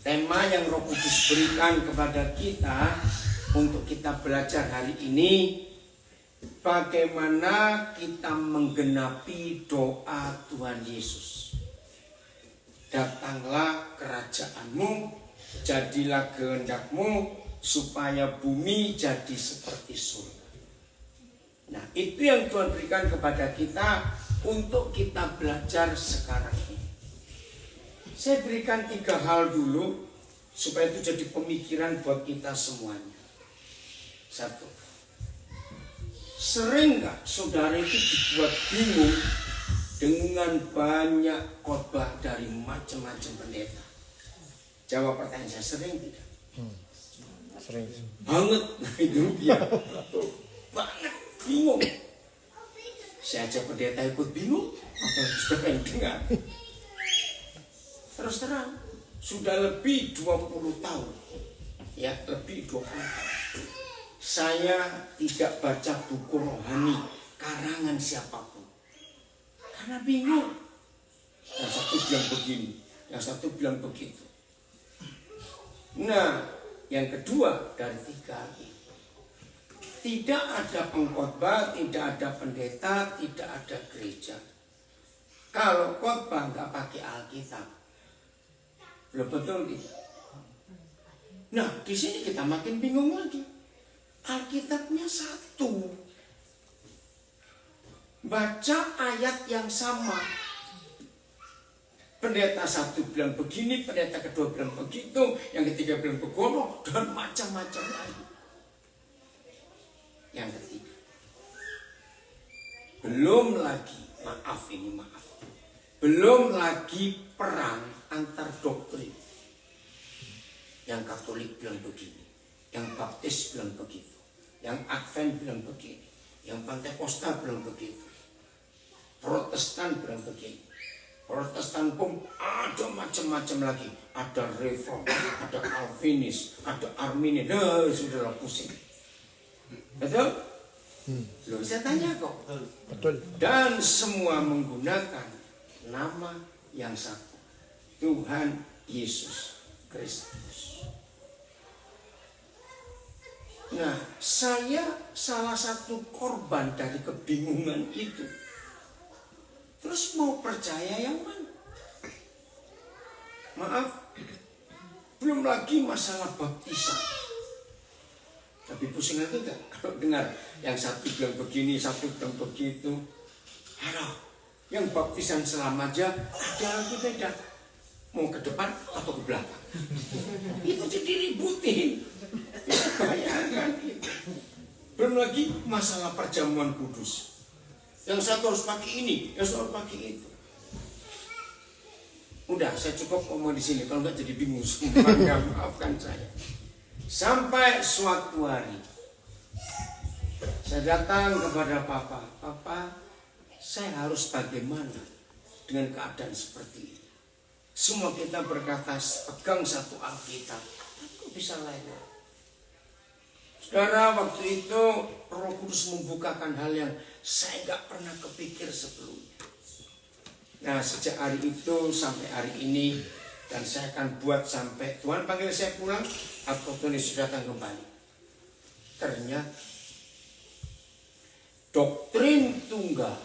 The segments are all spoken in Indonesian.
tema yang Roh Kudus berikan kepada kita untuk kita belajar hari ini, bagaimana kita menggenapi doa Tuhan Yesus. Datanglah kerajaanmu, jadilah kehendakmu, supaya bumi jadi seperti surga. Nah, itu yang Tuhan berikan kepada kita untuk kita belajar sekarang ini. Saya berikan 3 hal dulu supaya itu jadi pemikiran buat kita semuanya. 1. Sering nggak saudara itu dibuat bingung dengan banyak khotbah dari macam-macam pendeta? Jawab pertanyaan saya, sering tidak? Sering. Banget. Nah, itu dia. Banget. Bingung. Saya aja pendeta ikut bingung, apalagi sudah yang dengar. Terus terang, sudah lebih 20 tahun. Ya, lebih 20 tahun. Saya tidak baca buku rohani karangan siapapun. Karena bingung. Yang satu bilang begini, yang satu bilang begitu. Nah, yang kedua dari 3 ini, tidak ada pengkhotbah, tidak ada pendeta, tidak ada gereja. Kalau khotbah nggak pakai Alkitab, belum betul tidak? Nah, di sini kita makin bingung lagi. Alkitabnya satu. Baca ayat yang sama. Pendeta satu bilang begini, pendeta kedua bilang begitu, yang ketiga bilang begono, dan macam-macam lagi. Yang ketiga, belum lagi, belum lagi perang antar doktrin. Yang Katolik bilang begini, yang Baptis bilang begitu, yang Advent bilang begini, yang Pentakosta bilang begitu, Protestan bilang begini. Protestan pun ada macam-macam lagi, ada Reform, ada Calvinis, ada Arminian. Nah, sudahlah pusing. Betul? Belum saya tanya kok. Betul. Dan semua menggunakan nama yang satu, Tuhan Yesus Kristus. Nah, saya salah satu korban dari kebingungan itu. Terus mau percaya yang mana? Maaf, belum lagi masalah baptisan. Tapi pusing lagi enggak kalau dengar yang satu bilang begini, satu bilang begitu. Aduh, yang baptisan selama aja ada lagi beda. Mau ke depan atau ke belakang? Itu jadi ributin. Bayangkan gitu. Belum lagi masalah perjamuan kudus. Yang satu harus pakai ini, yang satu harus pakai itu. Udah, saya cukup ngomong di sini. Kalau enggak jadi bingung semua. Maafkan saya. Sampai suatu hari saya datang kepada Papa. Papa, saya harus bagaimana dengan keadaan seperti ini? Semua kita berkata pegang satu Alkitab, kok bisa lain? Saudara, waktu itu Roh Kudus membukakan hal yang saya gak pernah kepikir sebelumnya. Nah, sejak hari itu sampai hari ini, dan saya akan buat sampai Tuhan panggil saya pulang atau Tuhan Yesus datang kembali. Ternyata doktrin tunggal,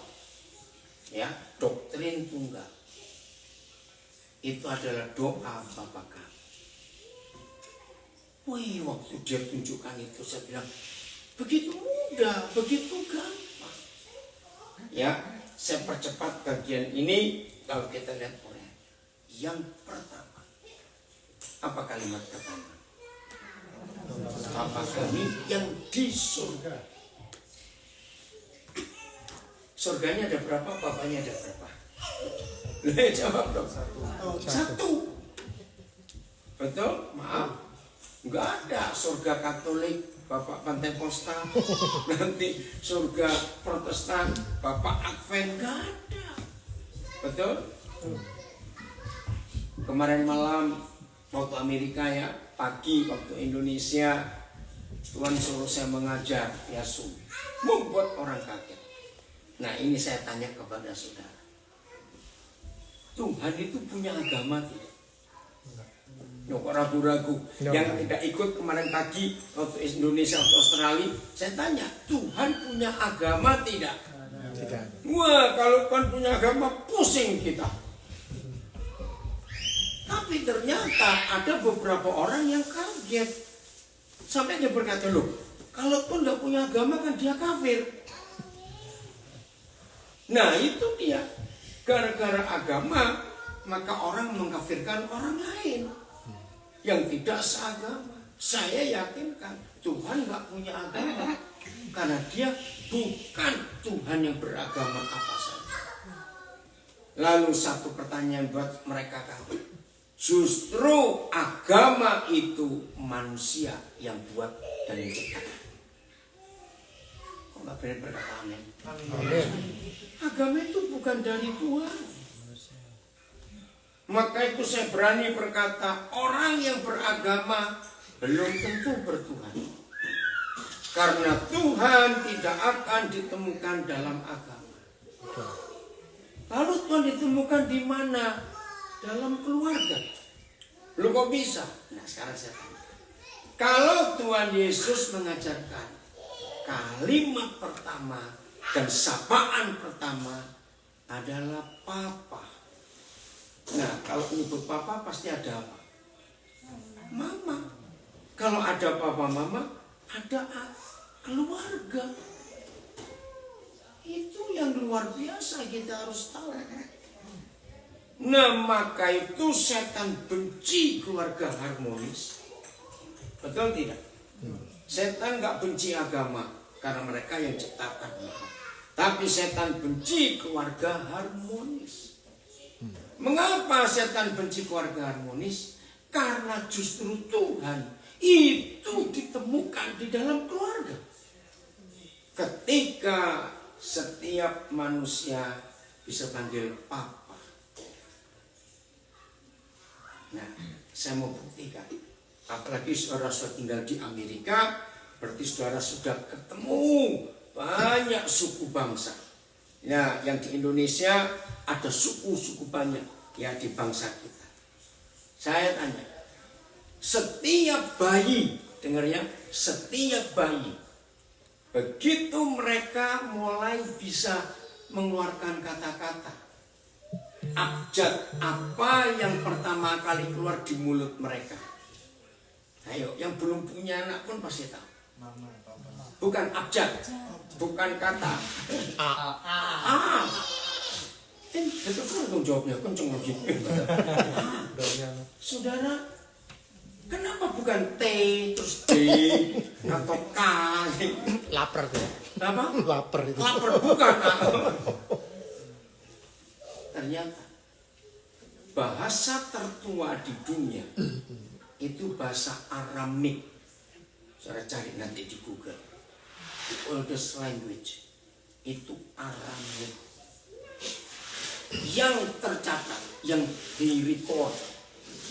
ya, doktrin tunggal itu adalah doa Bapa kami. Wih, waktu dia tunjukkan itu saya bilang begitu mudah, begitu gampang. Ya, saya percepat bagian ini kalau kita lihat oleh yang pertama. Apa kalimat pertama? Bapa kami yang di surga. Surganya ada berapa? Bapaknya ada berapa? Jawab dong. Satu. Betul? Maaf. Enggak ada surga Katolik, Bapak Pentakosta, nanti surga Protestan, Bapak Advent, enggak ada. Betul? Kemarin malam waktu Amerika ya, pagi waktu Indonesia, Tuhan suruh saya mengajar via Zoom, membuat orang kaget. Nah, ini saya tanya kepada saudara, Tuhan itu punya agama tidak? Nah, ragu-ragu. No. Yang tidak ikut kemarin pagi waktu Indonesia atau Australia, saya tanya, Tuhan punya agama tidak? Tidak. Wah, kalau Tuhan punya agama, pusing kita. Tapi ternyata ada beberapa orang yang kaget. Sampai dia berkata, loh, kalau Tuhan nggak punya agama kan dia kafir. Nah itu dia. Gara-gara agama, maka orang mengkafirkan orang lain yang tidak seagama. Saya yakinkan Tuhan nggak punya agama karena dia bukan Tuhan yang beragama apa saja. Lalu satu pertanyaan buat mereka kami. Justru agama itu manusia yang buat dan menciptakan. Kok nggak berani berkata amin? Amin. Agama itu bukan dari Tuhan. Maka itu saya berani berkata, orang yang beragama belum tentu bertuhan. Karena Tuhan tidak akan ditemukan dalam agama. Lalu Tuhan ditemukan di mana? Dalam keluarga. Lu kok bisa? Nah sekarang saya tanya. Kalau Tuhan Yesus mengajarkan kalimat pertama dan sapaan pertama adalah Papa. Nah kalau menyebut Papa pasti ada apa? Mama. Kalau ada Papa Mama, ada keluarga. Itu yang luar biasa kita harus tahu. Nah maka itu setan benci keluarga harmonis. Betul tidak? Setan gak benci agama karena mereka yang ciptakan. Tapi setan benci keluarga harmonis. Mengapa setan benci keluarga harmonis? Karena justru Tuhan itu ditemukan di dalam keluarga. Ketika setiap manusia bisa panggil Papa. Nah, saya mau buktikan. Apalagi saudara sudah tinggal di Amerika, berarti saudara sudah ketemu banyak suku bangsa. Ya, yang di Indonesia ada suku-suku banyak ya di bangsa kita. Saya tanya, setiap bayi, dengar ya, setiap bayi, begitu mereka mulai bisa mengeluarkan kata-kata, abjad apa yang pertama kali keluar di mulut mereka? Ayo, yang belum punya anak pun pasti tahu. Bukan abjad, bukan kata. A. Itu kan dong jawabnya, kenceng lagi. Saudara, kenapa bukan T terus D atau K? Lapar tuh. Apa? Lapar itu. Lapar bukan. Ternyata bahasa tertua di dunia itu bahasa Aramik. Saya cari nanti di Google. The oldest language itu Aramik. Yang tercatat, yang di-record,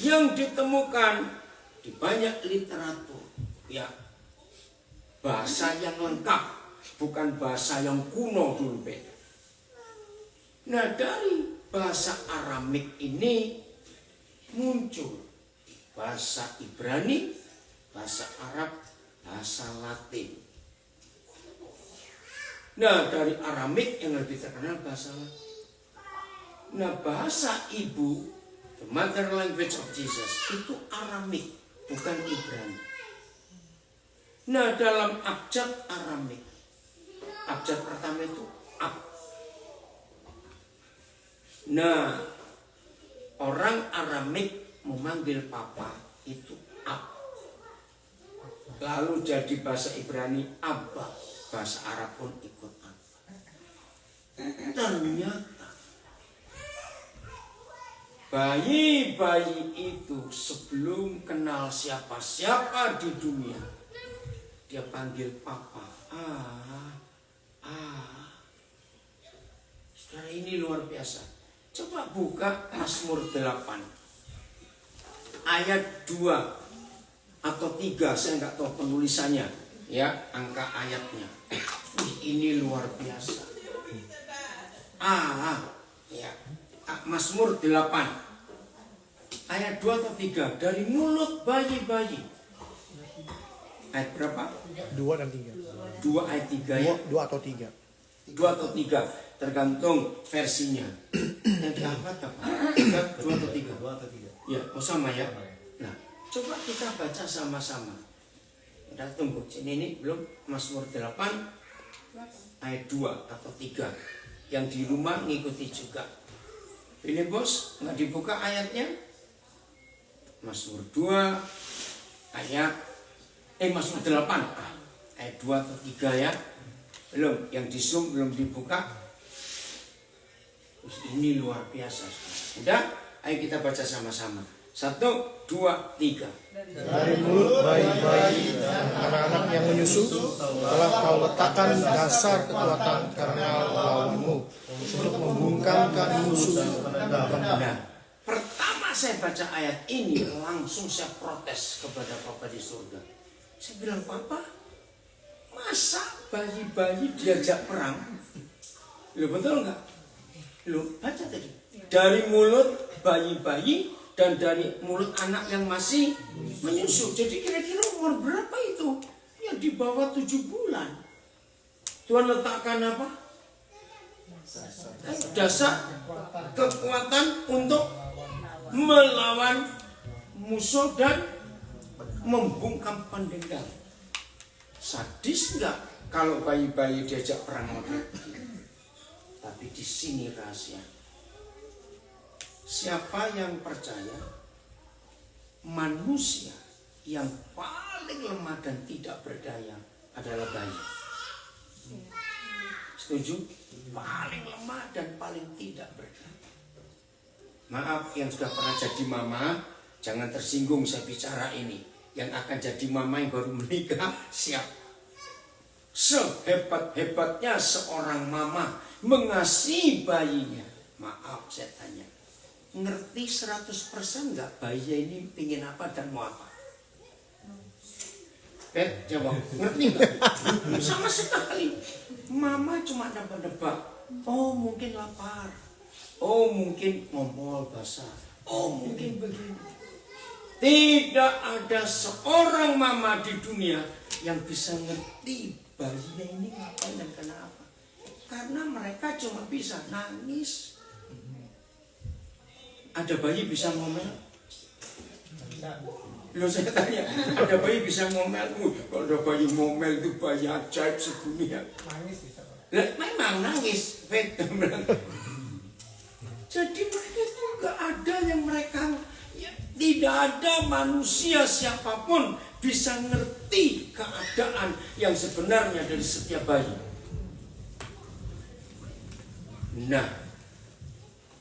yang ditemukan di banyak literatur, ya bahasa yang lengkap, bukan bahasa yang kuno dulu beda. Nah dari bahasa Aramik ini muncul bahasa Ibrani, bahasa Arab, bahasa Latin. Nah dari Aramik yang lebih terkenal bahasa Latin. Nah bahasa ibu, the mother language of Jesus, itu Aramik, bukan Ibrani. Nah dalam abjad Aramik, abjad pertama itu Ab. Nah orang Aramik memanggil Papa itu Ab. Lalu jadi bahasa Ibrani Abba, bahasa Arab pun ikut Abba. Ternyata bayi-bayi itu sebelum kenal siapa-siapa di dunia, dia panggil Papa. Saudara, ini luar biasa. Coba buka Mazmur 8 ayat 2 atau 3, saya nggak tahu penulisannya, ya angka ayatnya. Ini luar biasa. Ya. Mazmur 8 ayat 2 atau 3, dari mulut bayi-bayi. Ayat berapa? 2 dan 3. 2 ayat 3 ya. 2 atau 3. 2 atau 3, tergantung versinya. Yang diangkat apa? 2 atau 3? 2 atau 3. Ya, oh sama ya. Nah, coba kita baca sama-sama. Kita tunggu. Ini belum Mazmur 8 ayat 2 atau 3. Yang di rumah ngikuti juga. Ini bos, nggak dibuka ayatnya? Mazmur 2 ayat Mazmur 8 ayat 2 atau 3 ya. Belum, yang di Zoom belum dibuka. Ini luar biasa. Udah, ayo kita baca sama-sama. 1, 2, 3. Dari mulut bayi-bayi dan anak-anak yang menyusu telah kau letakkan dasar kekuatan karena lawanmu untuk membungkamkan musuh dan Nah, lemah. pertama saya baca ayat ini langsung saya protes kepada Papa di surga. Saya bilang, Papa, masa bayi-bayi diajak perang? Loh, betul nggak? Loh, baca tadi. Dari mulut bayi-bayi dan dari mulut anak yang masih menyusu. Jadi kira-kira umur berapa itu? Ya di bawah 7 bulan. Tuhan letakkan apa? Dasar kekuatan untuk melawan musuh dan membungkam pendendam. Sadis nggak kalau bayi-bayi diajak perang modern? Tapi di sini rahasia. Siapa yang percaya manusia yang paling lemah dan tidak berdaya adalah bayi? Setuju? Paling lemah dan paling tidak berdaya. Maaf yang sudah pernah jadi mama, jangan tersinggung saya bicara ini. Yang akan jadi mama yang baru menikah, siap. Sehebat-hebatnya seorang mama mengasihi bayinya. Maaf saya tanya, ngerti 100% nggak bayinya ini pingin apa dan mau apa? Jawab, ngerti nggak? Sama sekali. Mama cuma nebak-nebak. Oh mungkin lapar. Oh mungkin ngomol basah. Oh mungkin begini. Tidak ada seorang mama di dunia yang bisa ngerti bayinya ini ngapain dan kenapa. Karena mereka cuma bisa nangis. Ada bayi bisa ngomel? Loh saya tanya, ada bayi bisa ngomel? Kalau ada bayi ngomel itu bayi ajaib sedunia. Lah, memang nangis. Jadi mereka itu gak ada yang mereka, ya, tidak ada manusia siapapun bisa ngerti keadaan yang sebenarnya dari setiap bayi. Nah,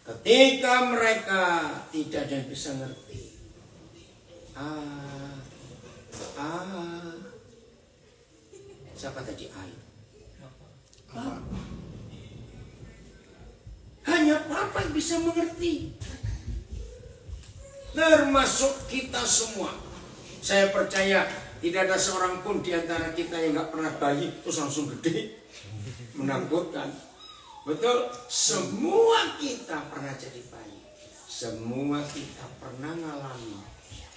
ketika mereka tidak ada yang bisa ngerti, siapa tadi air? Hanya Papa yang bisa mengerti. Termasuk kita semua. Saya percaya tidak ada seorang pun di antara kita yang gak pernah bayi terus langsung gede, menakutkan. Betul, semua kita pernah jadi bayi. Semua kita pernah ngalami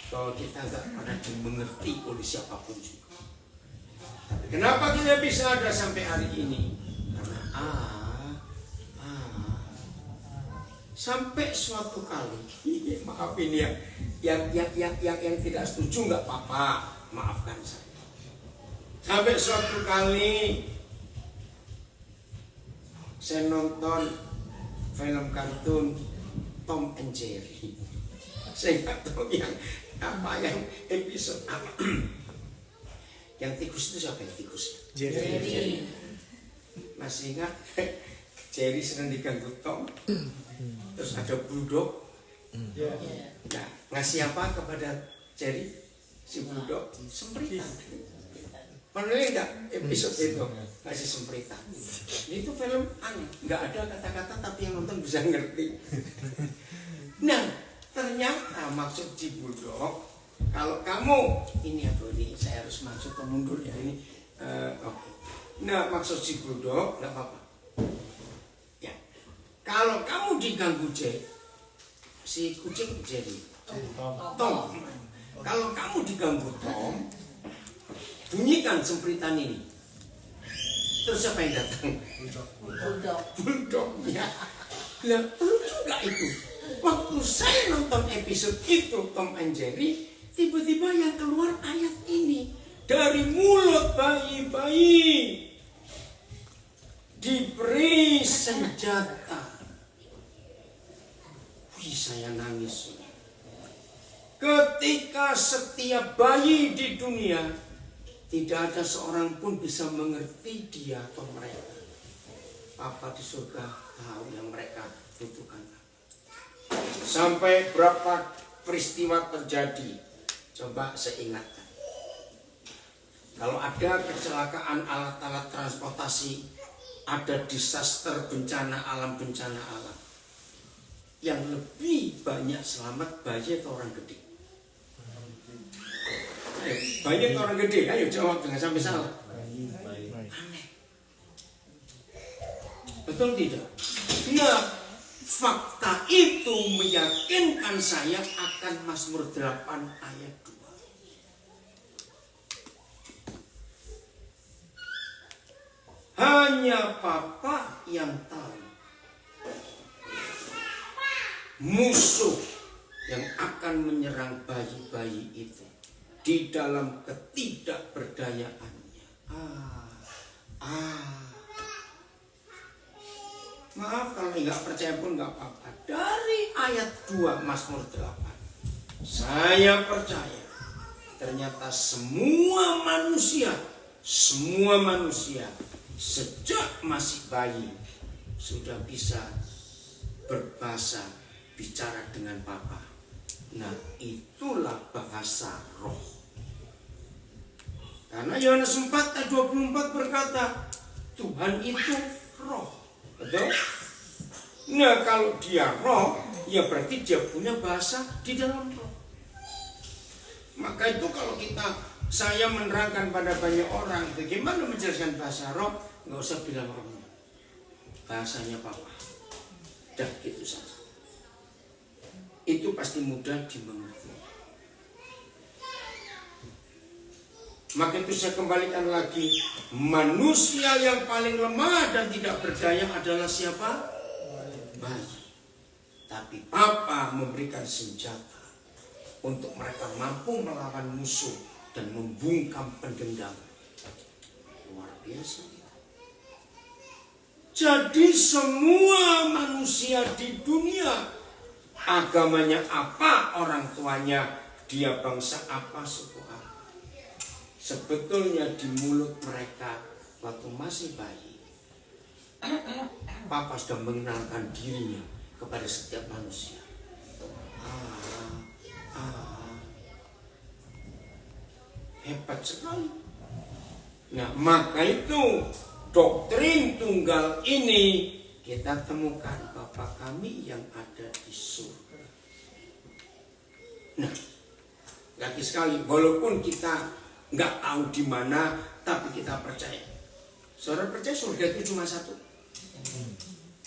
bahwa kita gak pernah dimengerti oleh siapapun juga. Tapi kenapa kita bisa ada sampai hari ini? Karena sampai suatu kali, maaf ini yang tidak setuju nggak apa-apa, maafkan saya. Sampai suatu kali saya nonton film kartun Tom and Jerry. Saya nggak tahu yang episode apa. Yang tikus itu siapa yang tikus? Jerry. Masih ingat? Jerry sedang diganggu Tom. Terus ada Bulldog. Nah, ngasih apa kepada Jerry? Si Bulldog sempritan. Pernah enggak episode itu? Ngasih sempritan. Itu film aneh, nggak ada kata-kata tapi yang nonton bisa ngerti. Nah, ternyata maksud si Bulldog, kalau kamu ini saya harus masuk ke mundur ya ini. Oke. Nah, maksud si Bulldog nggak apa-apa. Ya, kalau kamu diganggu Jerry, si kucing Jerry, Tom. Kalau kamu diganggu Tom, bunyikan sempritan ini. Terus siapa yang datang? Bulldog. Ya. Lah, lucu gak itu? Waktu saya nonton episode itu Tom and Jerry, tiba-tiba yang keluar ayat ini dari mulut bayi-bayi, diberi senjata. Wih, saya nangis. Ketika setiap bayi di dunia, tidak ada seorang pun bisa mengerti dia atau mereka. Papa di surga tahu yang mereka butuhkan. Sampai berapa peristiwa terjadi, coba saya ingatkan. Kalau ada kecelakaan alat-alat transportasi, ada disaster bencana alam, yang lebih banyak selamat bayi atau orang gede? Ayo, bayi atau orang gede? Ayo jawab, jangan sampai salah. Aneh. Betul tidak? Nah, fakta itu meyakinkan saya akan Mazmur 8 ayat 2. Hanya Papa yang tahu musuh yang akan menyerang bayi-bayi itu di dalam ketidakberdayaannya. Maaf kalau nggak percaya pun nggak apa-apa. Dari ayat 2 Mazmur 8, saya percaya ternyata semua manusia sejak masih bayi sudah bisa berbahasa, bicara dengan Papa. Nah, itulah bahasa roh. Karena Yohanes 4 ayat 24 berkata, Tuhan itu roh. Betul? Nah, kalau dia roh, ya berarti dia punya bahasa di dalam roh. Maka itu kalau saya menerangkan pada banyak orang bagaimana menjelaskan bahasa roh, nggak usah bilang rohnya, bahasanya Papa. Dah gitu saja. Itu pasti mudah dimengerti. Maka itu saya kembalikan lagi, manusia yang paling lemah dan tidak berdaya adalah siapa? Bayi. Tapi Papa memberikan senjata untuk mereka mampu melawan musuh dan membungkam pendendam. Luar biasa. Jadi semua manusia di dunia, agamanya apa, orang tuanya, dia bangsa apa, suku apa, sebetulnya di mulut mereka waktu masih bayi, Papa sudah mengenalkan dirinya kepada setiap manusia. Hebat sekali. Nah, maka itu doktrin tunggal ini kita temukan Bapa kami yang ada di surga. Nah, lagi sekali, walaupun kita nggak tahu di mana, tapi kita percaya. Saudara percaya surga itu cuma satu?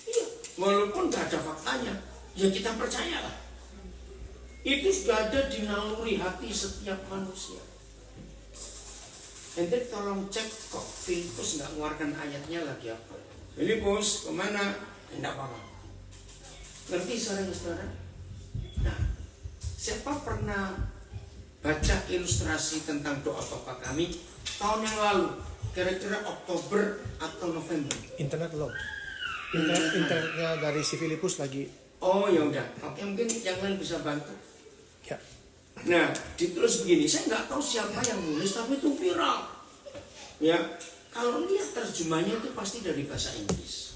Iya, walaupun nggak ada faktanya, ya kita percayalah. Itu sudah ada di naluri hati setiap manusia. Ente tolong cek kok Filipus nggak mengeluarkan ayatnya lagi apa? Filipus kemana? Tidak apa-apa. Ngerti saudara-saudara? Nah, siapa pernah baca ilustrasi tentang doa Bapa kami tahun yang lalu? Kira-kira Oktober atau November? Internet loh. Internetnya dari si Filipus lagi. Oh ya udah. Oke, mungkin yang lain bisa bantu. Ya. Nah, ditulis begini, saya nggak tahu siapa yang nulis, tapi itu viral. Ya, kalau lihat terjemahnya itu pasti dari bahasa Inggris.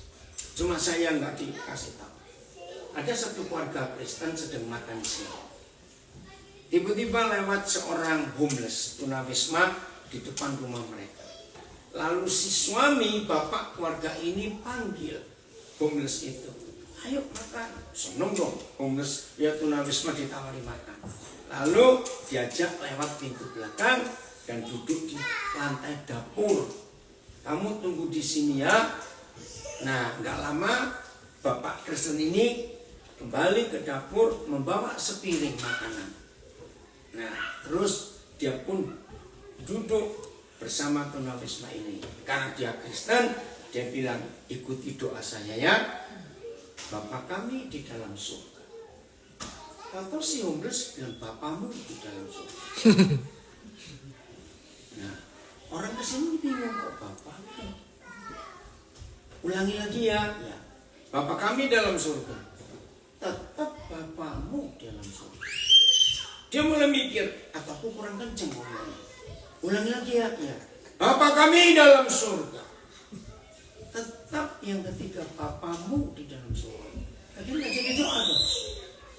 Cuma saya nggak dikasih tahu. Ada satu keluarga Kristen sedang makan siang. Tiba-tiba lewat seorang homeless, tunawisma di depan rumah mereka. Lalu si suami, bapak keluarga ini panggil homeless itu. Ayo makan. Seneng dong, homeless ya tunawisma ditawari makan. Lalu diajak lewat pintu belakang dan duduk di lantai dapur. Kamu tunggu di sini ya. Nah, nggak lama Bapak Kristen ini kembali ke dapur membawa sepiring makanan. Nah, terus dia pun duduk bersama tunawisma ini. Karena dia Kristen, dia bilang, ikuti doa saya ya. Bapa kami di dalam surga. Atau si homeless bilang, Bapamu di dalam surga. Nah, orang kesini bingung kok Bapamu. Ulangi lagi ya. Ya. Bapa kami dalam surga. Tetap Bapamu dalam surga. Dia mulai mikir, atau aku kurang kenceng ngomongnya. Ulangi lagi ya. Ya. Bapa kami dalam surga. Tetap yang ketiga, Bapamu di dalam surga. Tadi nggak jadi doa dong.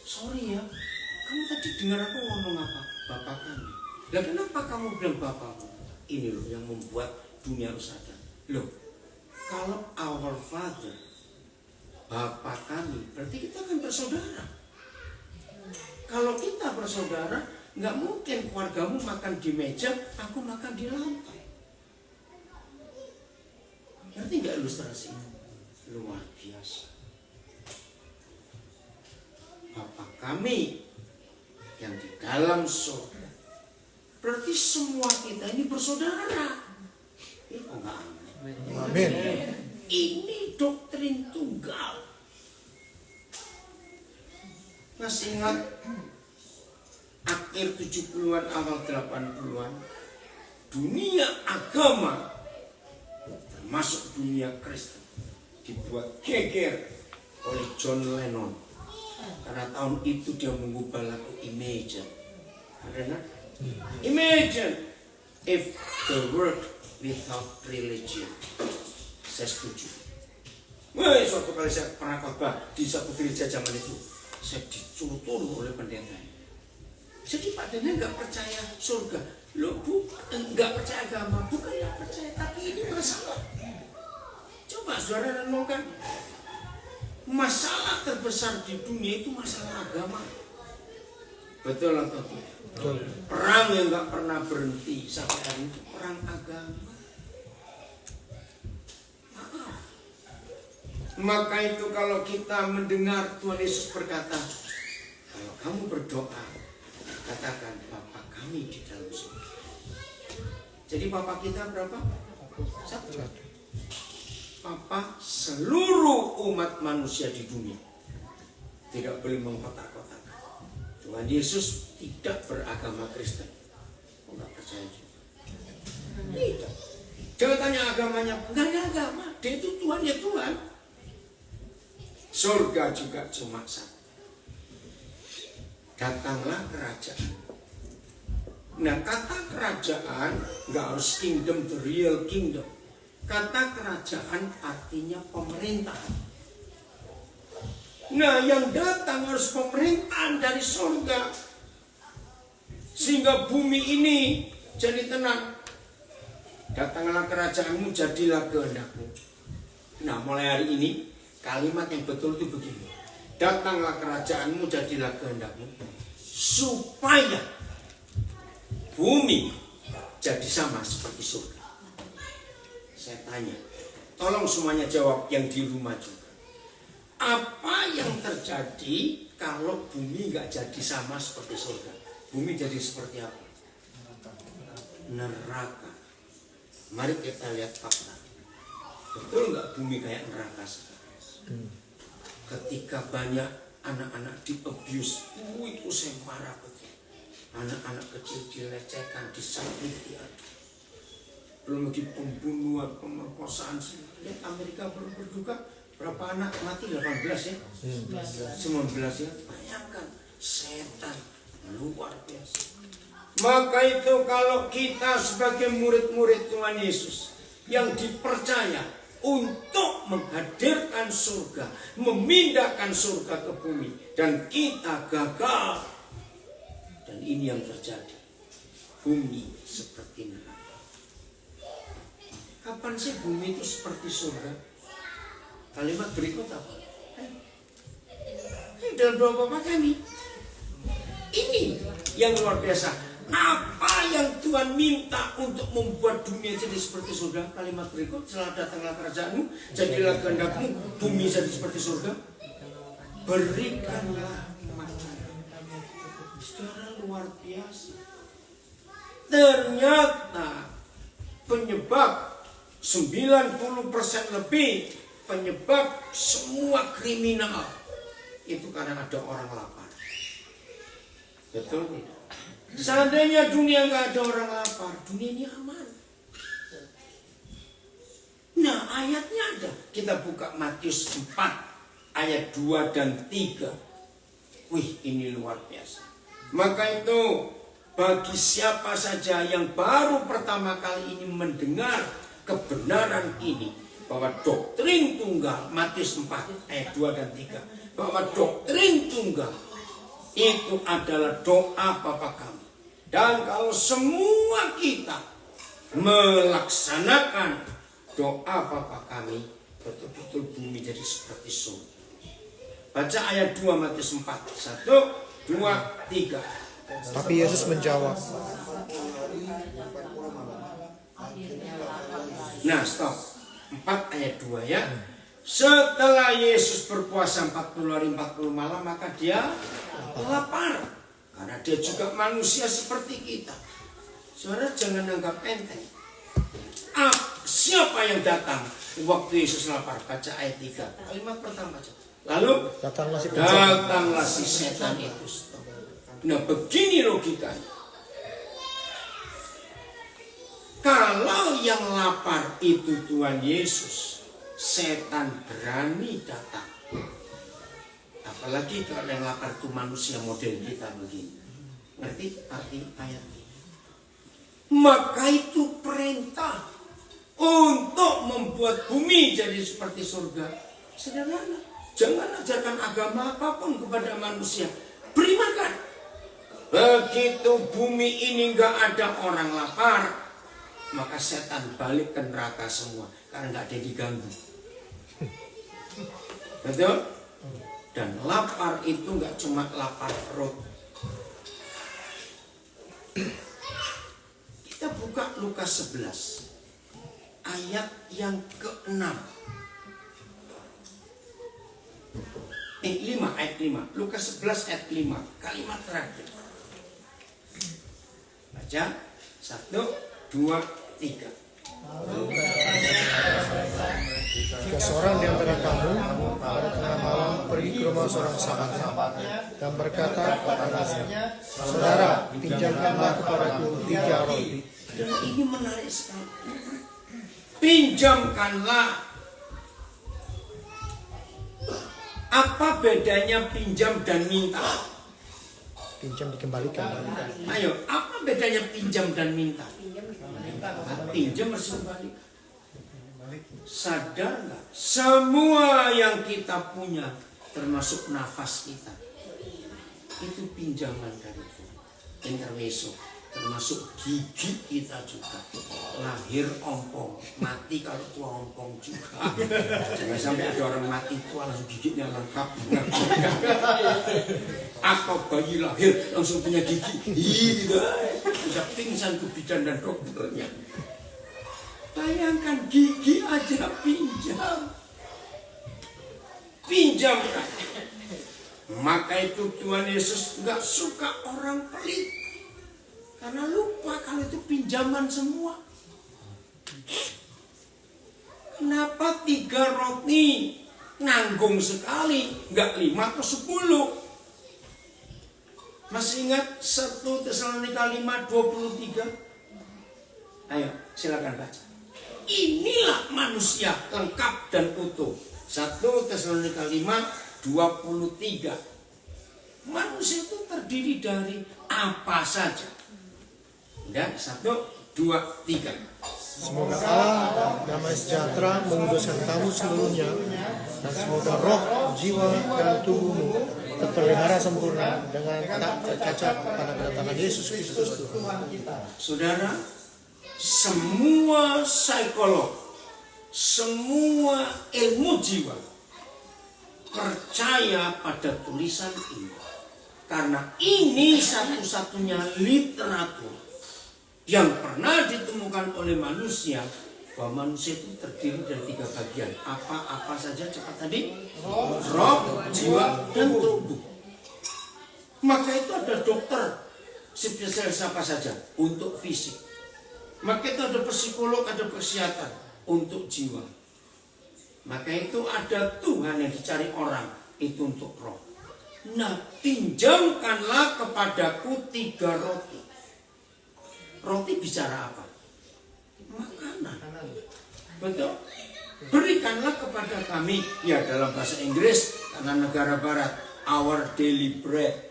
Sorry ya, kamu tadi dengar aku ngomong apa? Bapa kami. Lah kenapa kamu bilang Bapamu? Ini loh yang membuat dunia harus sadar. Loh, kalau our father, Bapa kami, berarti kita kan bersaudara. Kalau kita bersaudara, nggak mungkin keluargamu makan di meja, aku makan di lantai. Ngerti nggak ilustrasi? Luar biasa. Bapa kami yang di dalam surga. Berarti semua kita ini bersaudara. Ini kok nggak aneh? Amin. Ini doktrin tunggal. Masih ingat akhir 70-an awal 80-an, dunia agama termasuk dunia Kristen dibuat geger oleh John Lennon. Karena tahun itu dia mengubah lagu Imagine. Karena Imagine if the world without religion. Saya setuju. Wah, suatu kali saya pernah khotbah di satu gereja zaman itu, saya dicutur oleh pendeta. Jadi Pak Dene nggak percaya surga. Loh bu, nggak percaya agama, bukan nggak percaya, tapi ini masalah. Coba saudara renungkan. Masalah terbesar di dunia itu masalah agama. Betul atau tidak? Betul. Perang yang nggak pernah berhenti sampai hari itu perang agama. Maaf. Maka itu kalau kita mendengar Tuhan Yesus berkata, kalau kamu berdoa, katakan Bapa kami di dalam surga. Jadi Bapa kita berapa? Satu. Papa seluruh umat manusia di dunia. Tidak boleh mengkotak-kotakan. Tuhan Yesus tidak beragama Kristen. Oh, enggak percaya juga. Tidak. Jangan tanya agamanya. Enggak ada agama. Dia itu Tuhan ya Tuhan. Surga juga cuma satu. Datanglah kerajaan. Nah, kata kerajaan enggak harus kingdom, the real kingdom. Kata kerajaan artinya pemerintah. Nah, yang datang harus pemerintahan dari surga. Sehingga bumi ini jadi tenang. Datanglah kerajaanmu, jadilah kehendakmu. Nah, mulai hari ini kalimat yang betul itu begini. Datanglah kerajaanmu, jadilah kehendakmu. Supaya bumi jadi sama seperti surga. Saya tanya, tolong semuanya jawab yang di rumah juga. Apa yang terjadi kalau bumi nggak jadi sama seperti surga? Bumi jadi seperti apa? Neraka. Mari kita lihat fakta. Betul nggak bumi kayak neraka sekarang? Ketika banyak anak-anak di abuse, itu saya marah betul. Anak-anak kecil dilecehkan, disakiti. Belum lagi pembunuhan, pemerkosaan. Lihat Amerika belum berduka, berapa anak mati? 18 ya? 19 ya? Bayangkan, setan luar biasa. Maka itu kalau kita sebagai murid-murid Tuhan Yesus yang dipercaya untuk menghadirkan surga, memindahkan surga ke bumi, dan kita gagal, dan ini yang terjadi, bumi seperti neraka. Kapan sih bumi itu seperti surga? Kalimat berikut apa? Dalam doa Bapa kami. Ini yang luar biasa. Apa yang Tuhan minta untuk membuat dunia jadi seperti surga? Kalimat berikut, setelah datanglah kerajaanmu, jadilah kehendakmu, bumi jadi seperti surga. berikanlah makanan. Saudara, luar biasa. Ternyata penyebab 90% lebih penyebab semua kriminal itu karena ada orang lapar. Betul tidak? Seandainya dunia nggak ada orang lapar, dunia ini aman. Nah, ayatnya ada. Kita buka Matius 4 ayat 2 dan 3. Wih, ini luar biasa. Maka itu bagi siapa saja yang baru pertama kali ini mendengar kebenaran ini, bahwa doktrin tunggal, Matius 4 ayat 2 dan 3, bahwa doktrin tunggal itu adalah doa Bapa kami. Dan kalau semua kita melaksanakan doa Bapa kami, betul-betul bumi jadi seperti surga. Baca ayat 2 Matius 4. 1, 2, 3. Tapi Yesus menjawab. Nah, stop. 4 ayat 2 ya. Setelah Yesus berpuasa 40 hari 40 malam, maka dia lapar. Karena dia juga manusia seperti kita. Saudara, jangan anggap enteng. Siapa yang datang waktu Yesus lapar? Baca ayat 3. Kalimat pertama aja. Lalu datanglah si setan itu. Nah, begini logikanya. Kalau yang lapar itu Tuhan Yesus, setan berani datang. Apalagi kalau yang lapar itu manusia model kita begini. Ngerti arti ayat ini? Maka itu perintah untuk membuat bumi jadi seperti surga. Sederhana. Jangan ajarkan agama apapun kepada manusia. Beri makan. Begitu bumi ini nggak ada orang lapar, maka setan balik ke neraka semua. Karena nggak ada yang diganggu. Betul? Dan lapar itu nggak cuma lapar perut. Kita buka Lukas 11 ayat yang ke-6. 5 ayat 5. Lukas 11 ayat 5. Kalimat terakhir. Baca. 1, 2, 3. Jika seorang di antara kamu pada tengah malam pergi ke rumah seorang sahabatnya dan berkata kepadanya, saudara, pinjamkanlah kepadaku 3 roti. Dan ini menarik sekali. Pinjamkanlah. Apa bedanya pinjam dan minta? Pinjam dikembalikan. Ayo, apa bedanya pinjam dan minta? Pinjam harus kembalikan. Sadar nggak? Semua yang kita punya, termasuk nafas kita, itu pinjaman dari Tuhan. Intermeso, termasuk gigi kita juga. Lahir ompong, mati kalau tua ompong juga. Jangan sampai ada orang mati tua langsung giginya lengkap. Atau bayi lahir langsung punya gigi. Bisa pingsan tuh bidan dan dokternya. Bayangkan gigi aja pinjam. Pinjamkan. Maka itu Tuhan Yesus nggak suka orang pelit. Karena lupa kalau itu pinjaman semua. Kenapa 3 roti nanggung sekali, nggak 5 atau 10? Masih ingat 1 Tesalonika 5:23? Ayo, silakan baca. Inilah manusia lengkap dan utuh. 1 Tesalonika 5:23. Manusia itu terdiri dari apa saja. Dan 1, 2, 3. Semoga Allah damai sejahtera menguduskan kamu seluruhnya, dan semoga roh, jiwa, dan tubuhmu terpelihara sempurna dengan tak tercacat pada kedatangan Yesus Kristus Tuhan kita. Saudara, semua psikolog, semua ilmu jiwa percaya pada tulisan ini. Karena ini satu-satunya literatur yang pernah ditemukan oleh manusia bahwa manusia itu terdiri dari 3 bagian. Apa saja cepat tadi? Roh, jiwa, dan tubuh. Maka itu ada dokter spesialis apa saja untuk fisik. Maka itu ada psikolog, ada psikiater untuk jiwa. Maka itu ada Tuhan yang dicari orang, itu untuk roh. Nah, pinjamkanlah kepadaku 3 roti. Roti bicara apa? Makanan. Betul? Berikanlah kepada kami, ya dalam bahasa Inggris, karena negara barat, our daily bread.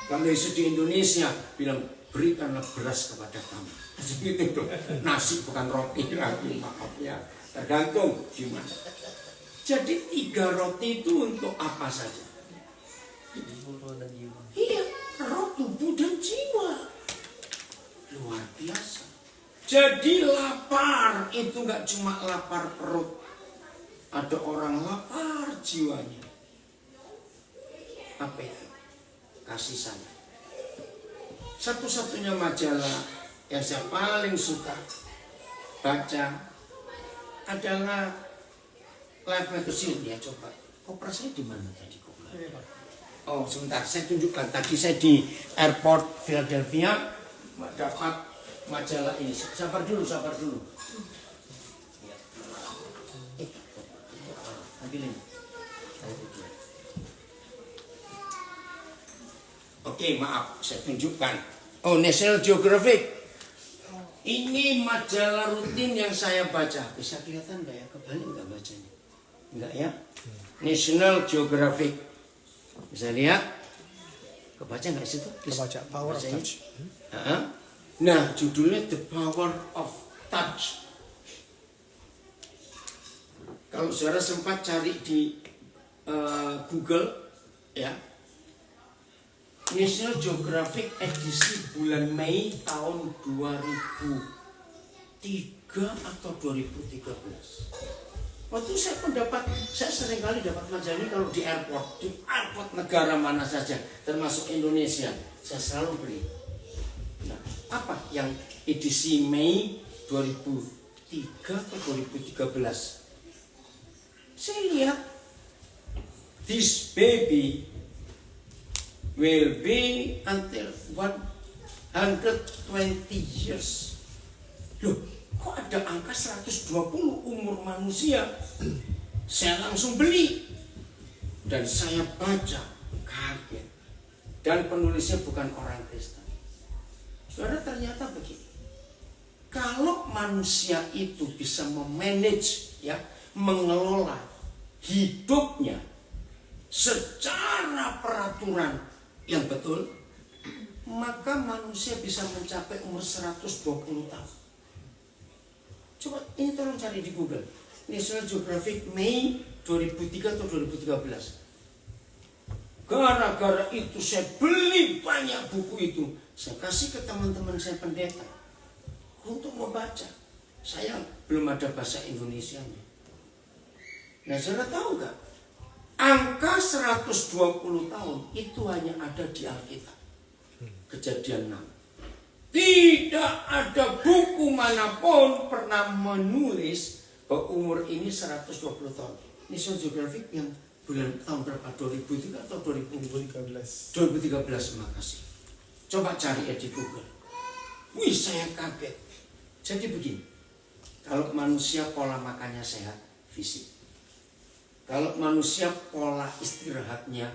Kalau Yesus di Indonesia bilang, berikanlah beras kepada kami. Seperti itu. Nasi bukan roti lagi, maaf ya. Tergantung gimana. Jadi 3 roti itu untuk apa saja? Iya, roh, tubuh, dan jiwa. Luar biasa. Jadi lapar itu gak cuma lapar perut. Ada orang lapar jiwanya. Apa itu? Kasih sayang. Satu-satunya majalah yang saya paling suka baca adalah Life Magazine ya, coba. Koperasinya di mana tadi? Oh sebentar, saya tunjukkan. Tadi saya di airport Philadelphia dapat majalah ini. Sabar dulu. Ambilin. Oke, maaf, saya tunjukkan. Oh, National Geographic. Ini majalah rutin yang saya baca. Bisa kelihatan nggak ya? Kebalik nggak bacanya? Enggak ya? National Geographic. Bisa lihat? Kebaca nggak situ? Kebaca, Power of Touch. Nah, judulnya The Power of Touch. Kalau saudara sempat cari di Google, ya, National Geographic edisi bulan Mei tahun 2003 atau 2013. Waktu saya seringkali dapat majalah ini kalau di airport negara mana saja, termasuk Indonesia, saya selalu beli. Nah, apa yang edisi Mei 2003 atau 2013? Saya lihat, this baby will be until 120 years. Loh, kok ada angka 120 umur manusia? Saya langsung beli. Dan saya baca, kaget. Dan penulisnya bukan orang Kristen. Saudara, ternyata begini. Kalau manusia itu bisa memanage, ya, mengelola hidupnya secara peraturan yang betul, maka manusia bisa mencapai umur 120 tahun. Coba ini tolong cari di Google. National Geographic Mei 2003 atau 2013. Gara-gara itu saya beli banyak buku itu. Saya kasih ke teman-teman saya pendeta untuk membaca. Saya belum ada bahasa Indonesianya. Nah, saudara tahu gak? Angka 120 tahun itu hanya ada di Alkitab. Kejadian 6. Tidak ada buku manapun pernah menulis bahwa umur ini 120 tahun. National Geographic yang bulan tahun berapa? 2003 atau 2013? 2013, makasih. Coba cari ya di Google. Wih, saya kaget. Jadi begini, kalau manusia pola makannya sehat, fisik. Kalau manusia pola istirahatnya,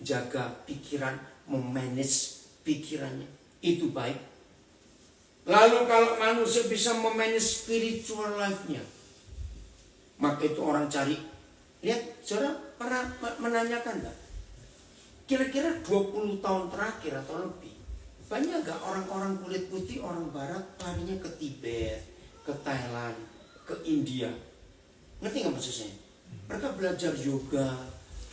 jaga pikiran, memanage pikirannya, itu baik. Lalu kalau manusia bisa memanage spiritual life-nya, maka itu orang cari. Lihat, saudara pernah menanyakan gak? Kira-kira 20 tahun terakhir atau lebih, banyak gak orang-orang kulit putih, orang barat larinya ke Tibet, ke Thailand, ke India? Ngerti gak maksud saya? Mereka belajar yoga,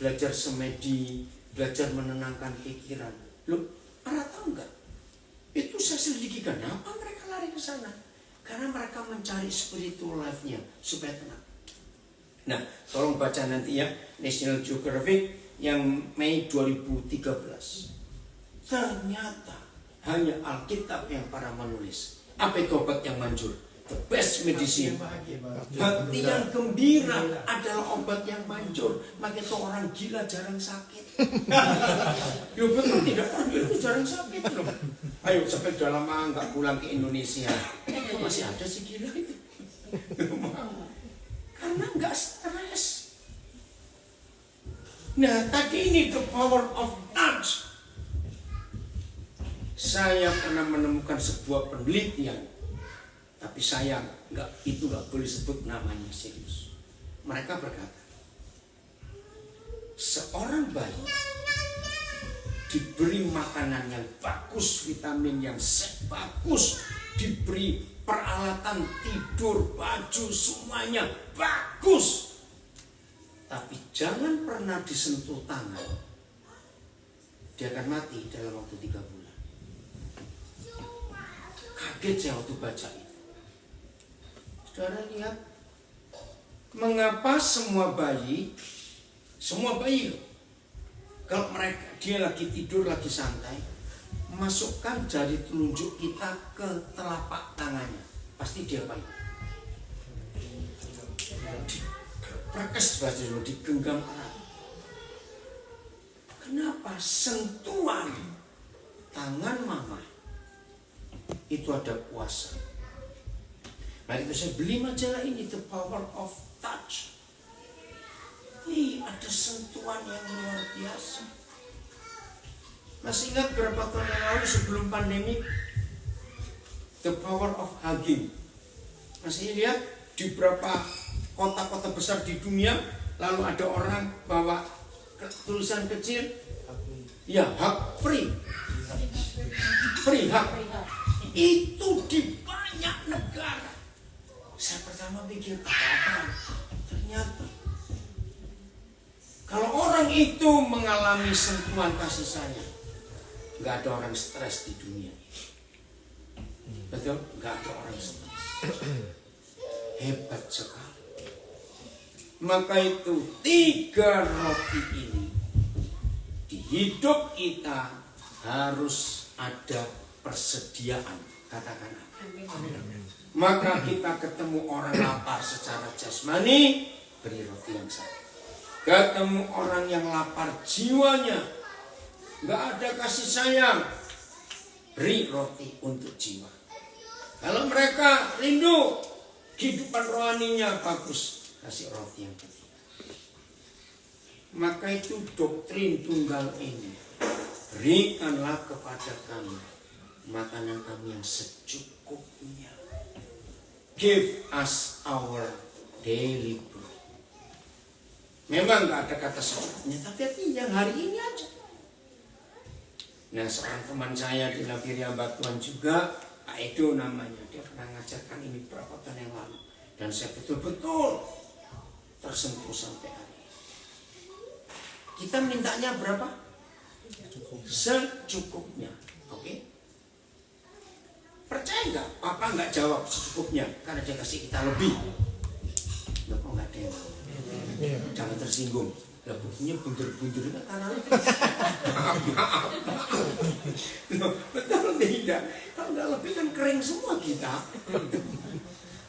belajar semedi, belajar menenangkan pikiran. Loh, pernah tahu nggak? Itu saya selidiki, kenapa mereka lari ke sana? Karena mereka mencari spiritual life-nya supaya tenang. Nah, tolong baca nanti ya, National Geographic yang Mei 2013. Ternyata hanya Alkitab yang para menulis. Apa itu obat yang manjur? the best medicine. Hati yang gembira adalah obat yang manjur. Makanya tuh orang gila jarang sakit. Ya betul, tidak, orang gila itu jarang sakit loh. Ayo sampai udah lama nggak pulang ke Indonesia, masih ada si gila itu. Karena nggak stres. Nah tadi ini the power of touch. Saya pernah menemukan sebuah penelitian, tapi sayang itu nggak boleh sebut namanya, serius. Mereka berkata, seorang bayi diberi makanan yang bagus, vitamin yang bagus, diberi peralatan tidur, baju, semuanya bagus, tapi jangan pernah disentuh tangan, dia akan mati dalam waktu 3 bulan. Kaget saya waktu baca itu. Saudara lihat, mengapa semua bayi kalau dia lagi tidur, lagi santai, masukkan jari telunjuk kita ke telapak tangannya, pasti dia apa? Perkes bahasa dulu, digenggam erat. Kenapa? Sentuhan tangan mama itu ada kuasa. Nah itu saya beli majalah ini, The Power of Touch. Ada sentuhan yang luar biasa. Masih ingat berapa tahun yang lalu sebelum pandemi, The Power of Hugging. Masih lihat di beberapa kota-kota besar di dunia, lalu ada orang bawa tulisan kecil, ya hug free, free hug. Itu di banyak negara. Saya pertama pikir apa? Ternyata kalau orang itu mengalami sentuhan kasih sayang, nggak ada orang stres di dunia. Betul? Nggak ada orang stres. Hebat sekali. Maka itu 3 roti ini di hidup kita harus ada persediaan. Katakan amin. Maka kita ketemu orang lapar secara jasmani, beri roti yang satu. Ketemu orang yang lapar jiwanya, nggak ada kasih sayang, beri roti untuk jiwa. Kalau mereka rindu, kehidupan rohaninya bagus, kasih roti yang ketiga. Maka itu doktrin tunggal ini, berikanlah kepada kami makanan kami yang secukupnya. Give us our daily bread. Memang gak ada kata secukupnya, tapi yang hari ini aja. Nah seorang teman saya di Labiria Batuan juga, Pak Edo namanya, dia pernah ngajarkan ini beberapa tahun yang lalu, dan saya betul-betul tersentuh sampai hari ini. Kita mintanya berapa? Secukupnya. Oke? Percaya nggak? Papa nggak jawab secukupnya karena dia kasih kita lebih. Loh kok nggak ada yang mau? Jangan tersinggung. Lah buktinya bundur-bundur itu karena lebih. Betul tidak? Kalau nggak lebih kan kering semua kita.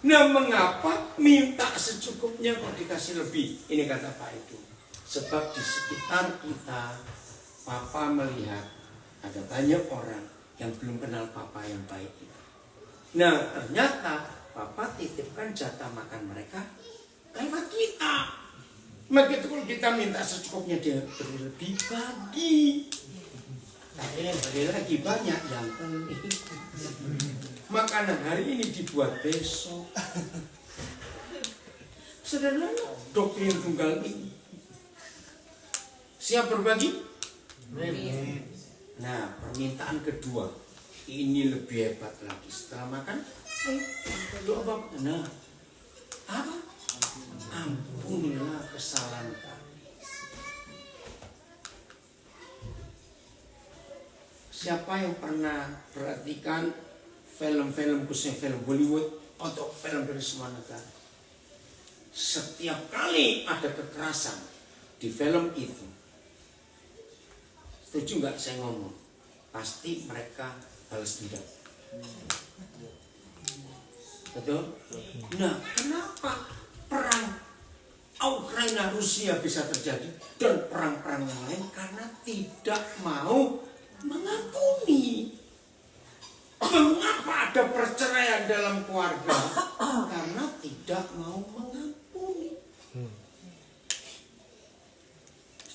Nah mengapa minta secukupnya kok dikasih lebih? Ini kata Pak itu. Sebab di sekitar kita, Papa melihat ada banyak orang yang belum kenal Papa yang baik itu. Nah ternyata Papa titipkan jatah makan mereka lewat kita. Maka itu kalau kita minta secukupnya, dia beri lebih bagi. Tapi yang beri lagi banyak yang penting. Makanan hari ini dibuat besok. Sederhana doktrin tunggal ini. Siap berbagi? Nah permintaan kedua ini lebih hebat lagi. Setelah makan, doa Bapak. Nah, apa? Ampunilah kesalahan kami. Siapa yang pernah perhatikan film-film, khususnya film Hollywood atau film dari semua negara? Setiap kali ada kekerasan di film itu, setuju nggak saya ngomong? Pasti mereka balas dendam. Betul? Nah, kenapa perang Ukraina Rusia bisa terjadi dan perang-perang yang lain? Karena tidak mau mengampuni. Mengapa ada perceraian dalam keluarga? Karena tidak mau mengampuni.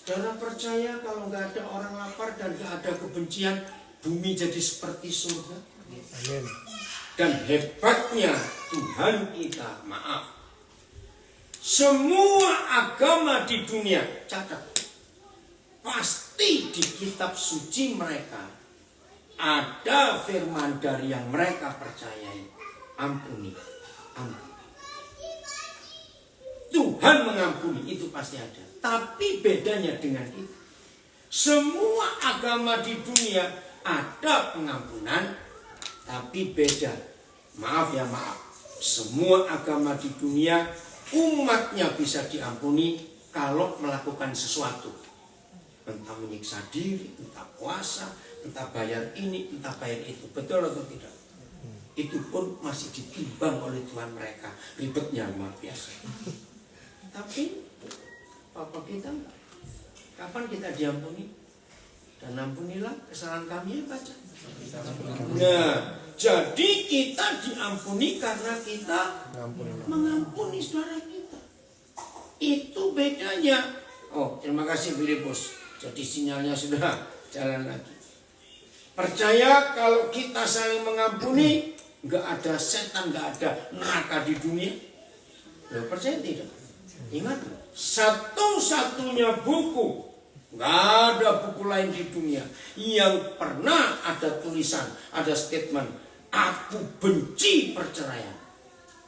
Saudara percaya kalau nggak ada orang lapar dan nggak ada kebencian, bumi jadi seperti surga? Amin. Dan hebatnya Tuhan kita, maaf, semua agama di dunia, catat, pasti di kitab suci mereka ada firman dari yang mereka percayai. Ampuni, ampuni. Tuhan mengampuni, itu pasti ada. Tapi bedanya dengan kita, semua agama di dunia ada pengampunan, tapi beda. Maaf ya, maaf. Semua agama di dunia umatnya bisa diampuni kalau melakukan sesuatu. Entah menyiksa diri, entah puasa, entah bayar ini, entah bayar itu. Betul atau tidak? Itu pun masih ditimbang oleh Tuhan mereka. Ribetnya luar biasa. Tapi Papa kita enggak. Kapan kita diampuni? Dan ampunilah kesalahan kami, ya baca. Nah, jadi kita diampuni karena kita mengampuni saudara kita. Itu bedanya. Oh, terima kasih Filipus. Jadi sinyalnya sudah jalan lagi. Percaya kalau kita saling mengampuni, nggak ada setan, nggak ada neraka di dunia. Lo percaya tidak? Ingat, satu-satunya buku, nggak ada buku lain di dunia yang pernah ada tulisan, ada statement, aku benci perceraian.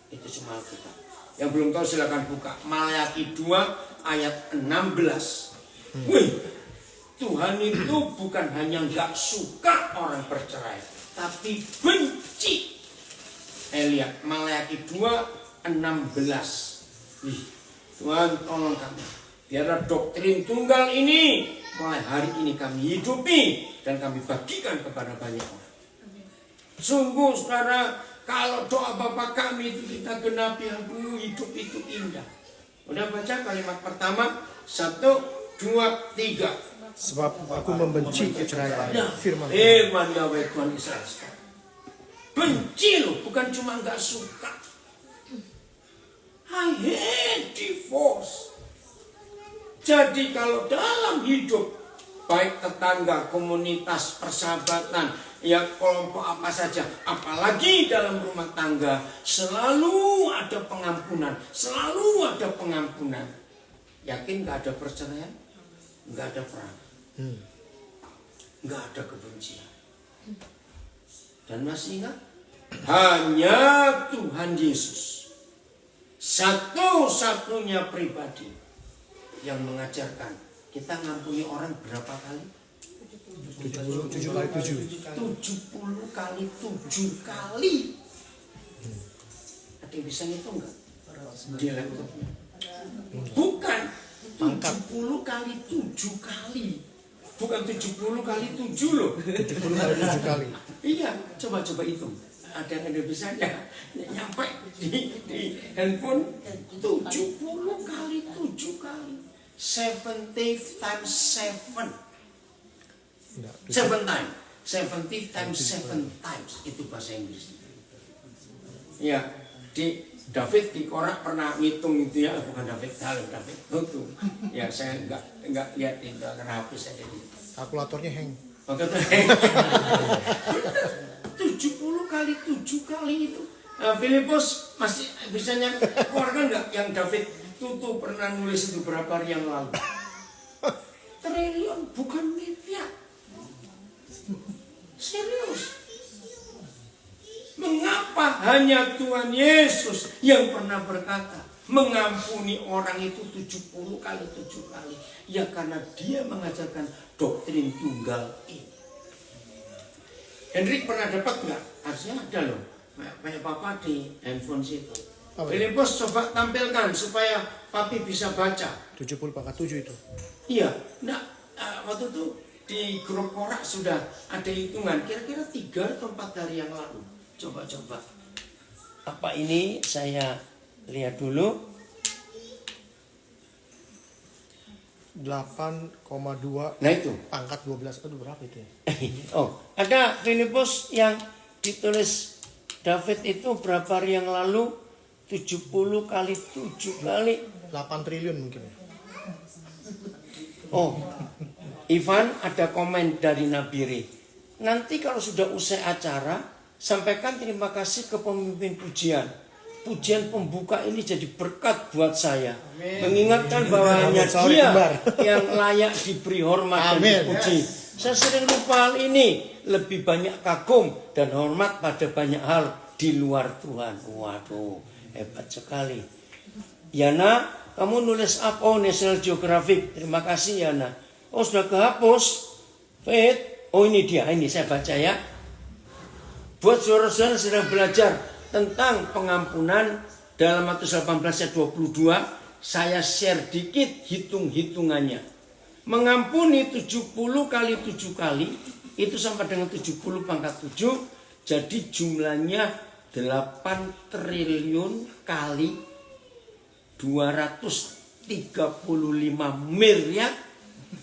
Itu cuma Alkitab. Yang belum tahu silakan buka Maleakhi 2 ayat 16. Wih, Tuhan itu bukan hanya nggak suka orang bercerai, tapi benci. Lihat Maleakhi 2 16. Wih, Tuhan tolong kami. Biar doktrin tunggal ini mulai hari ini kami hidupi dan kami bagikan kepada banyak orang. Sungguh saudara, kalau doa Bapa kami itu kita genapi, aduh hidup itu indah. Udah baca kalimat pertama, 1, 2, 3. Sebab aku membenci perceraian. Nah, Firman Yahweh Tuhan Israel. Benci loh, bukan cuma nggak suka. I hate divorce. Jadi kalau dalam hidup, baik tetangga, komunitas, persahabatan, ya kelompok apa saja, apalagi dalam rumah tangga, selalu ada pengampunan, selalu ada pengampunan. Yakin gak ada perceraian? Gak ada perang, gak ada kebencian. Dan masih ingat, hanya Tuhan Yesus, satu-satunya pribadi yang mengajarkan kita ngampuni orang berapa kali? 7 kali 7. 70 kali 7 kali. Ada yang bisa ngitung nggak? Di laptopnya. Bukan 70 kali 7 kali. Bukan 70 kali 7 loh. 70 kali 7 kali. Iya, coba hitung. Ada yang ada bisa nyampe di handphone 70 kali 7 kali. 70 times 7. 7 times. 70 times 7 times. Itu bahasa Inggris. Ya, di David di Korak pernah ngitung itu ya, bukan David Dalam, David itu. Ya, saya enggak lihat itu karena HP saya jadi. Kalkulatornya hang. 70 kali 7 kali itu. Filipus masih bisa keluarga enggak yang David Tutu pernah nulis itu berapa hari yang lalu? Triliun, bukan miliar. Serius. Mengapa hanya Tuhan Yesus yang pernah berkata mengampuni orang itu 70 kali 7 kali? Ya karena dia mengajarkan doktrin tunggal ini. Hendrik pernah dapat nggak? Harusnya ada loh. Kayak Papa di handphone situ. Filipus coba tampilkan supaya Papi bisa baca. 70 pangkat 7 itu. Iya, nah waktu itu di grup Korak sudah ada hitungan. Kira-kira 3 atau 4 hari yang lalu. Coba. Apa ini saya lihat dulu. 8,2 Nah itu. pangkat 12. Aduh, berapa itu ya? Oh, ada Filipus yang ditulis David itu berapa hari yang lalu? 70 kali 7 kali. 8 triliun mungkin ya. Oh, Ivan ada komen dari Nabiri. Nanti kalau sudah usai acara, sampaikan terima kasih ke pemimpin pujian. Pujian pembuka ini jadi berkat buat saya. Mengingatkan bahwa hanya dia yang layak diberi hormat dan dipuji. Saya sering lupa hal ini. Lebih banyak kagum dan hormat pada banyak hal di luar Tuhan. Waduh, hebat sekali. Yana, kamu nulis apa? Oh, National Geographic. Terima kasih Yana. Oh, sudah kehapus. Fit. Oh, ini dia. Ini saya baca ya. Buat saudara-saudara sedang belajar tentang pengampunan dalam Matius 18 ayat 22, saya share dikit hitung-hitungannya. Mengampuni 70 kali 7 kali, itu sama dengan 70 pangkat 7, jadi jumlahnya 8 triliun kali 235 miliar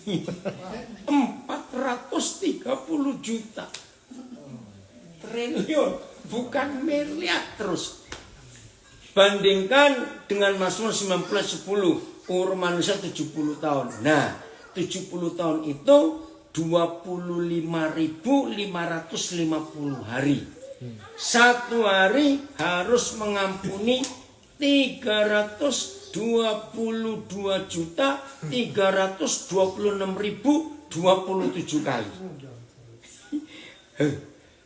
430 juta. Triliun, bukan miliar terus. Bandingkan dengan Mazmur 19:10, umur manusia 70 tahun. Nah, 70 tahun itu 25.550 hari. Satu hari harus mengampuni 322.326.027 kali.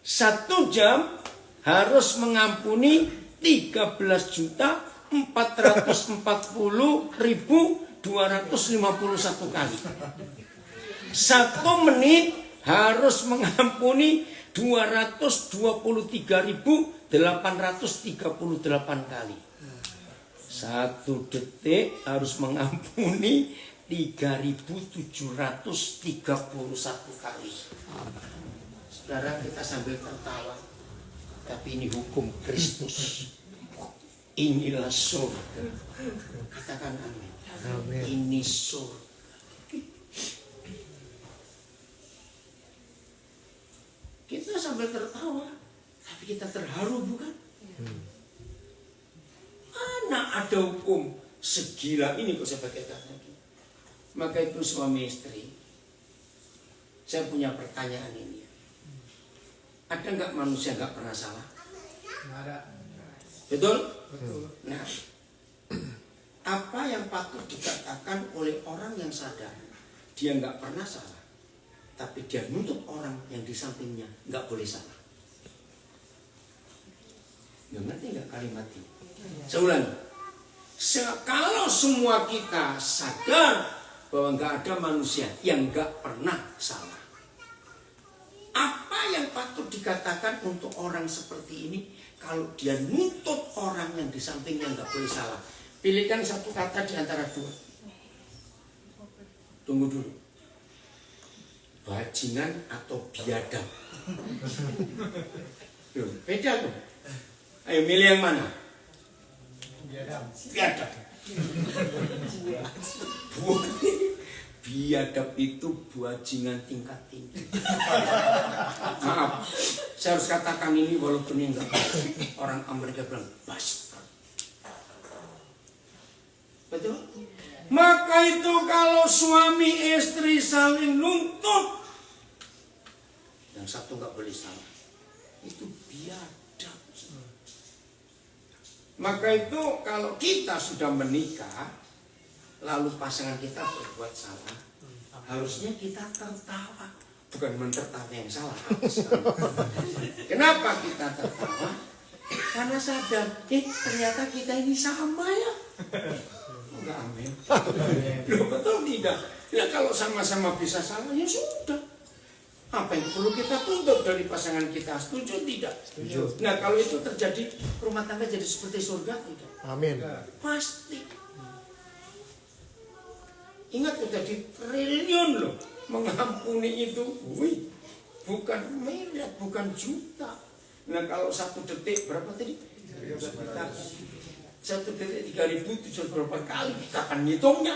1 jam harus mengampuni 13.440.251 kali. 1 menit harus mengampuni 223.838 kali. 1 detik harus mengampuni 3.731 kali. Saudara, kita sambil tertawa, tapi ini hukum Kristus. Inilah surga. Katakan amin. Amin. Ini surga. Kita sambil tertawa, tapi kita terharu, bukan? Mana ada hukum segila ini kok saya pakai kata lagi. Maka itu suami istri, saya punya pertanyaan ini. Ada nggak manusia nggak pernah salah? Ada. Betul? Nah, apa yang patut dikatakan oleh orang yang sadar dia nggak pernah salah, tapi dia nuntut orang yang di sampingnya nggak boleh salah? Ngerti nggak kalimat ini? Saya ulangi. Kalau semua kita sadar bahwa nggak ada manusia yang nggak pernah salah, apa yang patut dikatakan untuk orang seperti ini kalau dia nuntut orang yang di sampingnya nggak boleh salah? Pilihkan satu kata di antara dua. Tunggu dulu. Bajingan atau biadab? Beda tuh. Ayo milih yang mana? Biadab. Biadab itu bajingan tingkat tinggi. Maaf, saya harus katakan ini walaupun ini enggak orang Amerika bilang bastard. Betul? Maka itu kalau suami istri saling nuntut, yang satu nggak boleh salah, itu biadab. Maka itu kalau kita sudah menikah, lalu pasangan kita berbuat salah, harusnya kita tertawa, bukan mentertawa yang salah. Kenapa kita tertawa? Karena sadar, ternyata kita ini sama ya. Enggak, amin. Loh, betul tidak? Ya kalau sama-sama bisa salah, ya sudah. Apa yang perlu kita tuntut dari pasangan kita? Setuju tidak? Setuju. Nah, kalau itu terjadi, rumah tangga jadi seperti surga tidak? Amin. Pasti. Ingat udah di triliun loh mengampuni itu. Wih, bukan miliar, bukan juta. Nah kalau 1 detik berapa tadi? Satu detik 3.000 berapa kali? Kapan ngitungnya?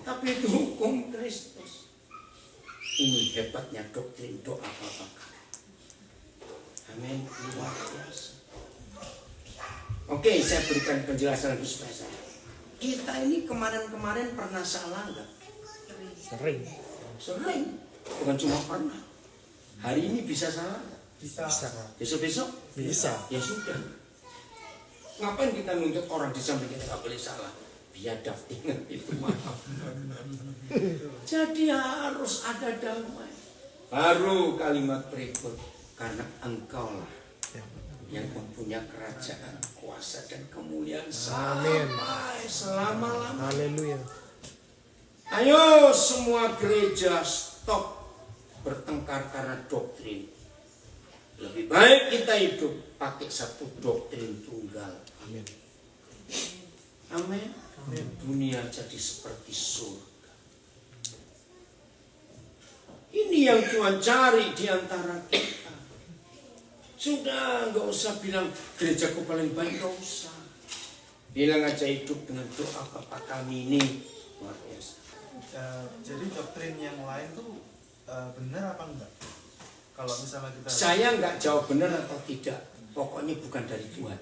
Tapi itu hukum Kristus. Ini hebatnya doktrin doa Bapa kami. Amin. Luar biasa. Oke, saya berikan penjelasan lagi supaya saya. Kita ini kemarin-kemarin pernah salah nggak? Sering. Sering. Bukan cuma pernah. Hari ini bisa salah nggak? Bisa. Besok-besok? Bisa. Ya sudah. Ngapain kita nuntut orang di samping kita nggak boleh salah? Biadab ingat itu maaf. Jadi harus ada damai. Baru kalimat berikut. Karena engkaulah yang mempunyai kerajaan, kuasa dan kemuliaan sampai selama-lamanya. Haleluya. Ayo semua gereja stop bertengkar karena doktrin. Lebih baik kita hidup pakai satu doktrin tunggal. Amin. Amin. Dunia jadi seperti surga. Ini yang Tuhan cari di antara kita. Sudah, nggak usah bilang gerejaku paling baik, nggak usah. Bilang aja hidup dengan doa Bapa kami ini luar biasa. Jadi doktrin yang lain tuh benar apa enggak? Kalau misalnya kita Saya nggak jawab benar atau tidak. Pokoknya bukan dari Tuhan.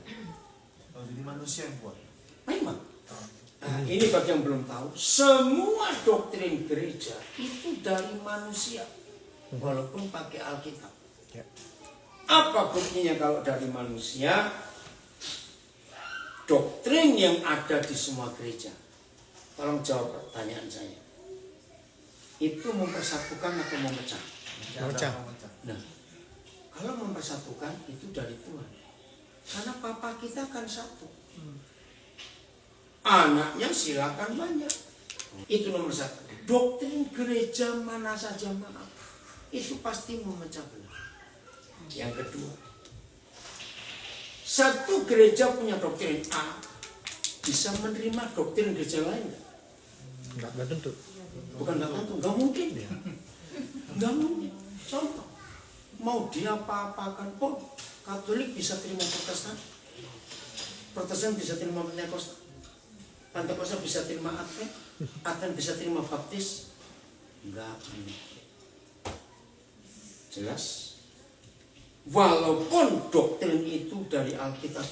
jadi manusia yang buat. Memang. Nah, ini bagi yang belum tahu, semua doktrin gereja itu dari manusia, walaupun pakai Alkitab. Ya. Apa buktinya kalau dari manusia? Doktrin yang ada di semua gereja. Tolong jawab pertanyaan saya. Itu mempersatukan atau memecah? Memecah. Nah, kalau mempersatukan itu dari Tuhan. Karena Papa kita kan satu. Anaknya silakan banyak. Itu nomor satu. Doktrin gereja mana saja maaf. Itu pasti memecah belah. Yang kedua, satu gereja punya doktrin A bisa menerima doktrin gereja lain. Enggak tentu. Bukan nggak tentu, nggak mungkin. Nggak mungkin. Contoh, mau dia apa-apakan pun, Katolik bisa terima Protestan, Protestan bisa terima Pentakosta, Pentakosta bisa terima Advent, Advent bisa terima Baptis. Enggak mungkin. Jelas? Walaupun doktrin itu dari Alkitab.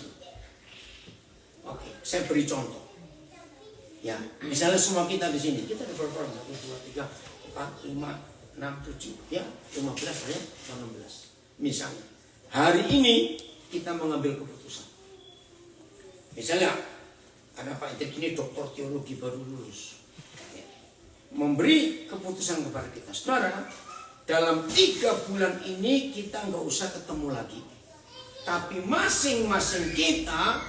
Oke, saya beri contoh. Ya, misalnya semua kita di sini, kita ada berapa orang? 1, 2, 3, 4, 5, 6, 7, ya 15 ya, 16. Misalnya, hari ini kita mengambil keputusan. Misalnya, ada Pak Itik ini doktor teologi baru lulus. Ya. Memberi keputusan kepada kita. Saudara, dalam 3 bulan ini kita nggak usah ketemu lagi. Tapi masing-masing kita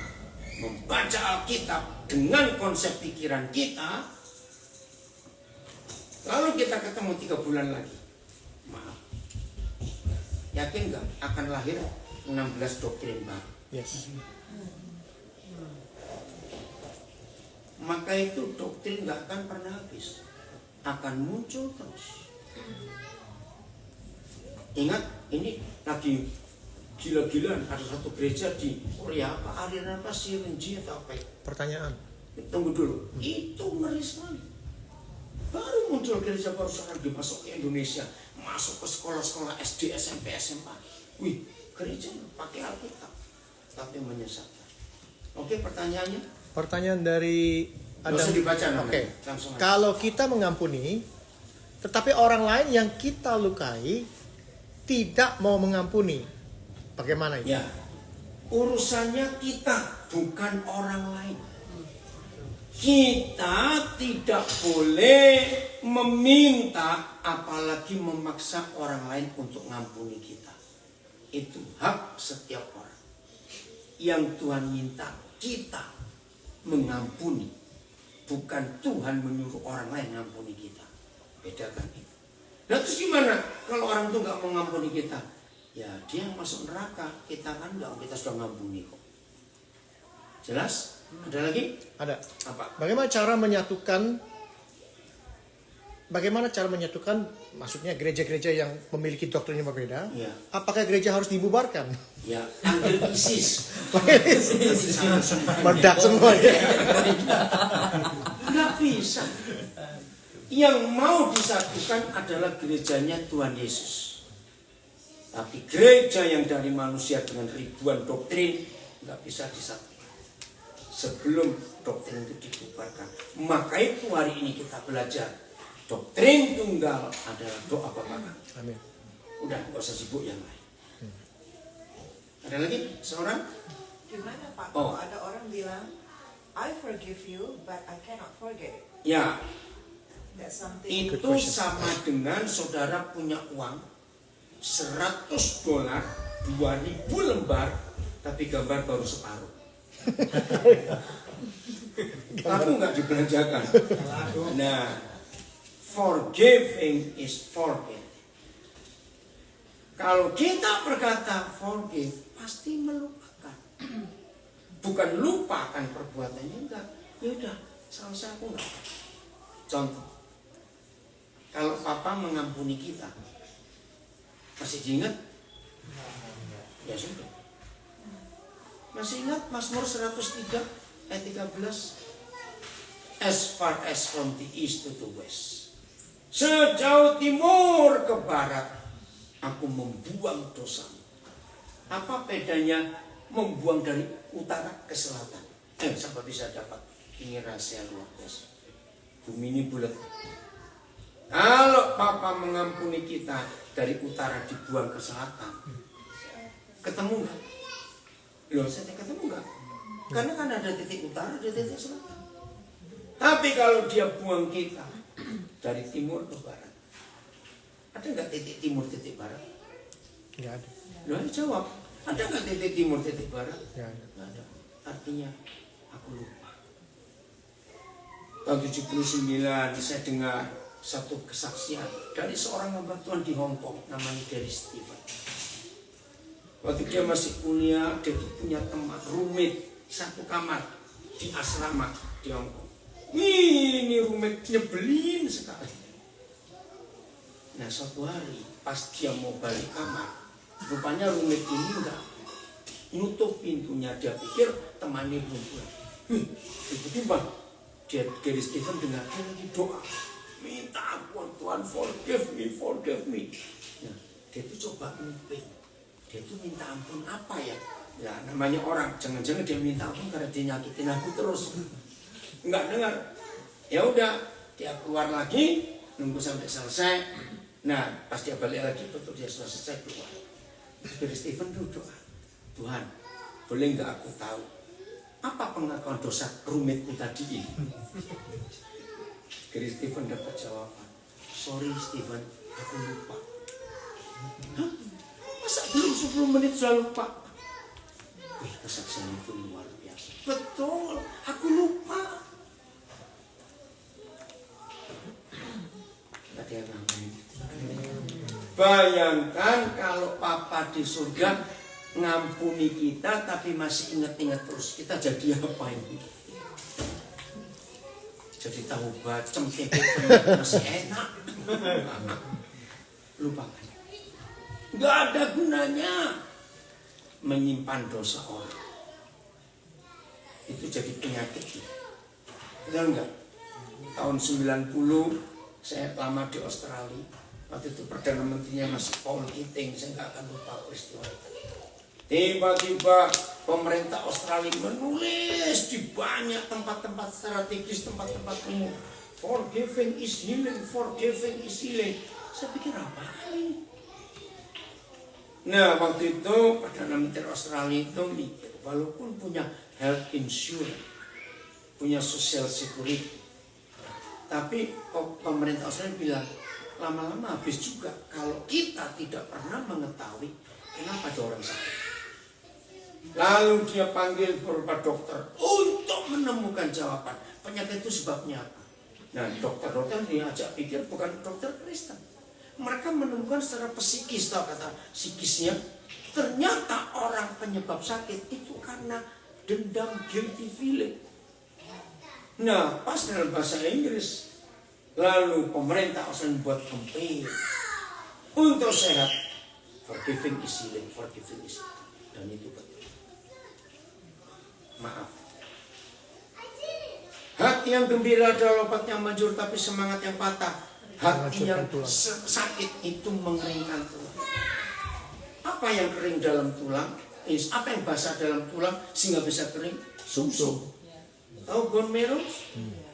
membaca Alkitab dengan konsep pikiran kita. Lalu kita ketemu 3 bulan lagi. Maaf. Yakin nggak akan lahir 16 doktrin baru? Yes. Maka itu doktrin nggak akan pernah habis. Akan muncul terus. Ingat, ini lagi gila-gilaan. Ada satu gereja di Korea, apa aliran apa Sirenji atau apa? Pertanyaan. Tunggu dulu, itu ngeri sekali. Baru muncul gereja baru sekarang dimasuk ke Indonesia, masuk ke sekolah-sekolah SD, SMP, SMA. Wih, gereja pakai Alkitab, tapi menyesatkan. Oke, pertanyaannya? Pertanyaan dari Nggak usah dibaca namanya. Oke. Langsung aja. Kalau kita mengampuni, tetapi orang lain yang kita lukai tidak mau mengampuni, bagaimana itu? Ya, urusannya kita, bukan orang lain. Kita tidak boleh meminta, apalagi memaksa orang lain untuk mengampuni kita. Itu hak setiap orang. Yang Tuhan minta kita mengampuni, bukan Tuhan menyuruh orang lain mengampuni kita. Bedakan itu. Nah terus gimana kalau orang itu nggak mengampuni kita? Ya dia yang masuk neraka, kita kan nggak, kita sudah mengampuni kok. Jelas? Ada lagi? Ada. Apa? Bagaimana cara menyatukan bagaimana cara menyatukan, maksudnya gereja-gereja yang memiliki doktrin yang berbeda? Ya. Apakah gereja harus dibubarkan? Ya, ambil ISIS. Meledak semuanya. Nggak bisa. Yang mau disatukan adalah gerejanya Tuhan Yesus. Tapi gereja yang dari manusia dengan ribuan doktrin nggak bisa disatukan. Sebelum doktrin itu dibubarkan. Maka itu hari ini kita belajar. Doktrin tunggal adalah doa Bapa. Amin. Udah, nggak usah sibuk yang lain. Ada lagi seorang? Gimana Pak? Oh. Kalau ada orang bilang, I forgive you, but I cannot forget it. Ya, That's something. itu sama dengan saudara punya uang $100, 2.000 lembar, tapi gambar baru separuh. Aku nggak dibelanjakan. Nah, forgiving is forget. Kalau kita berkata forgive, pasti melupakan. Bukan lupakan perbuatannya, enggak. Ya udah, selesai aku enggak. Contoh, kalau papa mengampuni kita, masih diingat? Ya sudah. Masih ingat Mazmur 103 ayat 13? As far as from the east to the west, sejauh timur ke barat, aku membuang dosamu. Apa bedanya membuang dari utara ke selatan? Sampai bisa dapat. Ini rahasia luar biasa. Bumi ini bulat. Kalau papa mengampuni kita dari utara dibuang ke selatan, ketemu nggak? Loh, saya ketemu nggak? Karena kan ada titik utara, ada titik selatan. Tapi kalau dia buang kita dari timur ke barat, ada nggak titik timur, titik barat? Nggak ada. Loh, jawab. Ada nggak titik timur, titik barat? Nggak ada. Nggak ada. Artinya, aku lupa. Tahun 79 saya dengar satu kesaksian dari seorang hamba Tuhan di Hong Kong, namanya Gary Stephen. Waktu dia masih kuliah, dia punya teman roommate satu kamar di asrama di Hong Kong. Ini roommate nyebelin sekali. Nah, suatu hari pas dia mau balik kamar, rupanya roommate ini enggak nutup pintunya. Dia pikir temannya belum pulang. Tiba-tiba dia Gary Stephen dengar dia lagi doa, minta ampun Tuhan, forgive me. Nah, dia itu coba nguping. Dia itu minta ampun apa ya? Ya namanya orang, jangan-jangan dia minta ampun karena dia nyakitin aku terus. Enggak dengar. Ya udah, dia keluar lagi, nunggu sampai selesai. Nah, pas dia balik lagi, betul dia selesai keluar. Gary Stephen berdoa, Tuhan, boleh nggak aku tahu apa pengakuan dosa rumitku tadi ini? Gary Stephen dapat jawaban, sorry Stephen, aku lupa. Hah? Masa belum 10 menit sudah lupa? Kesaksian itu luar biasa. Betul, aku lupa. Ada yang ngapain? Bayangkan kalau Papa di surga ngampuni kita tapi masih ingat-ingat terus, kita jadi apa ini? Jadi tahu bacem, tempe masih enak. Lupakan. Gak ada gunanya menyimpan dosa orang. Itu jadi penyakit. Benar enggak? Tahun 90 saya lama di Australia. Waktu itu Perdana Menterinya masih Paul Keating. Saya nggak akan lupa peristiwa itu. Tiba-tiba pemerintah Australia menulis di banyak tempat-tempat strategis, tempat-tempat umum, forgiving is healing, forgiving is healing. Saya pikir apa ini? Nah, waktu itu Perdana Menteri Australia itu mikir, walaupun punya health insurance, punya social security, tapi pemerintah Australia bilang, lama-lama habis juga kalau kita tidak pernah mengetahui kenapa ada orang sakit. Lalu dia panggil beberapa dokter untuk menemukan jawaban penyakit itu sebabnya apa. Nah, dokter-dokter diajak pikir bukan dokter Kristen. Mereka menemukan secara psikis, tahu kata psikisnya, ternyata orang penyebab sakit itu karena dendam, guilty feeling. Nah, pas dalam bahasa Inggris Lalu pemerintah harus membuat campaign untuk sehat. Forgiving is healing, forgiving is healing. Dan itu betul. Maaf. Hati yang gembira adalah obat yang manjur, tapi semangat yang patah. Hati yang sakit itu mengeringkan tulang. Apa yang kering dalam tulang? Apa yang basah dalam tulang sehingga bisa kering? Sumsum. Tahu bone marrow?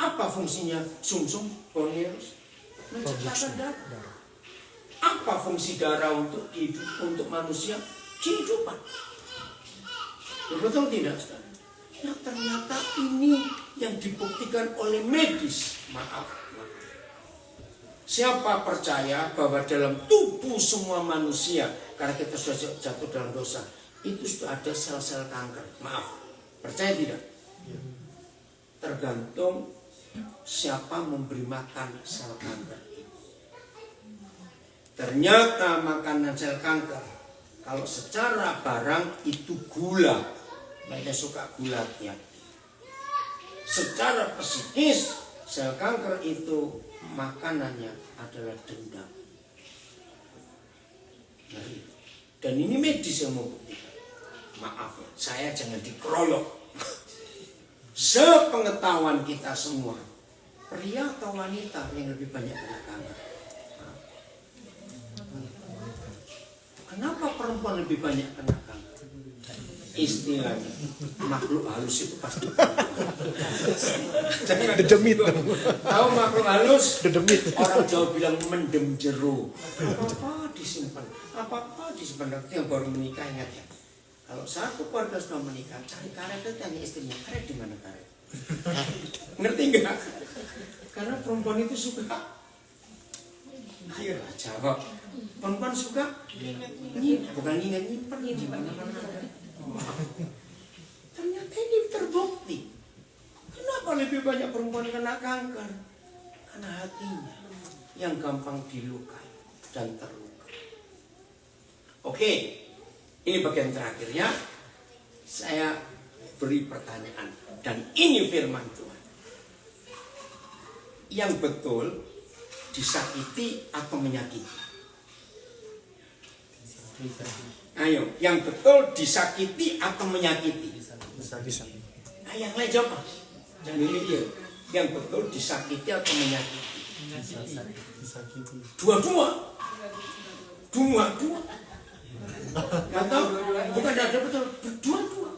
Apa fungsinya sumsum, bone marrow? Menciptakan darah. Apa fungsi darah untuk hidup, untuk manusia? Kehidupan. Betul tidak, Ustaz? Ya ternyata ini yang dibuktikan oleh medis. Maaf. Siapa percaya bahwa dalam tubuh semua manusia, karena kita sudah jatuh dalam dosa, itu sudah ada sel-sel kanker. Maaf, percaya tidak? Tergantung siapa memberi makan sel kanker. Ternyata makanan sel kanker, kalau secara barang itu gula, mereka suka gula hati-hati. Secara psikis, sel kanker itu makanannya adalah dendam. Dan ini medis yang membuktikan. Maaf, saya jangan dikeroyok. Sepengetahuan kita semua, pria atau wanita yang lebih banyak kena kanker? Kenapa perempuan lebih banyak kena kanker? Istilahnya makhluk halus itu pasti Dedemit. tahu makhluk halus? Dedemit. Orang Jawa bilang mendem jeruk. Apa-apa disimpan, apa-apa disimpan. Nanti yang baru menikah ingat ya, kalau satu keluarga sudah menikah, cari karet itu tanya istrinya, karet di mana karet? Ngerti enggak? Karena perempuan itu suka, ayolah jawab. Perempuan suka bukan nyimpen di mana-mana. Ternyata ini terbukti. Kenapa lebih banyak perempuan kena kanker? Karena hatinya yang gampang dilukai dan terluka. Oke, ini bagian terakhirnya. Saya beri pertanyaan, dan ini firman Tuhan. Yang betul disakiti atau menyakiti? Ayo, yang betul disakiti atau menyakiti? Bisa. Nah, yang lain jawab. Jangan ini dia. Yang betul disakiti atau menyakiti? Dua-dua. Atau bukan ada betul, dua-dua.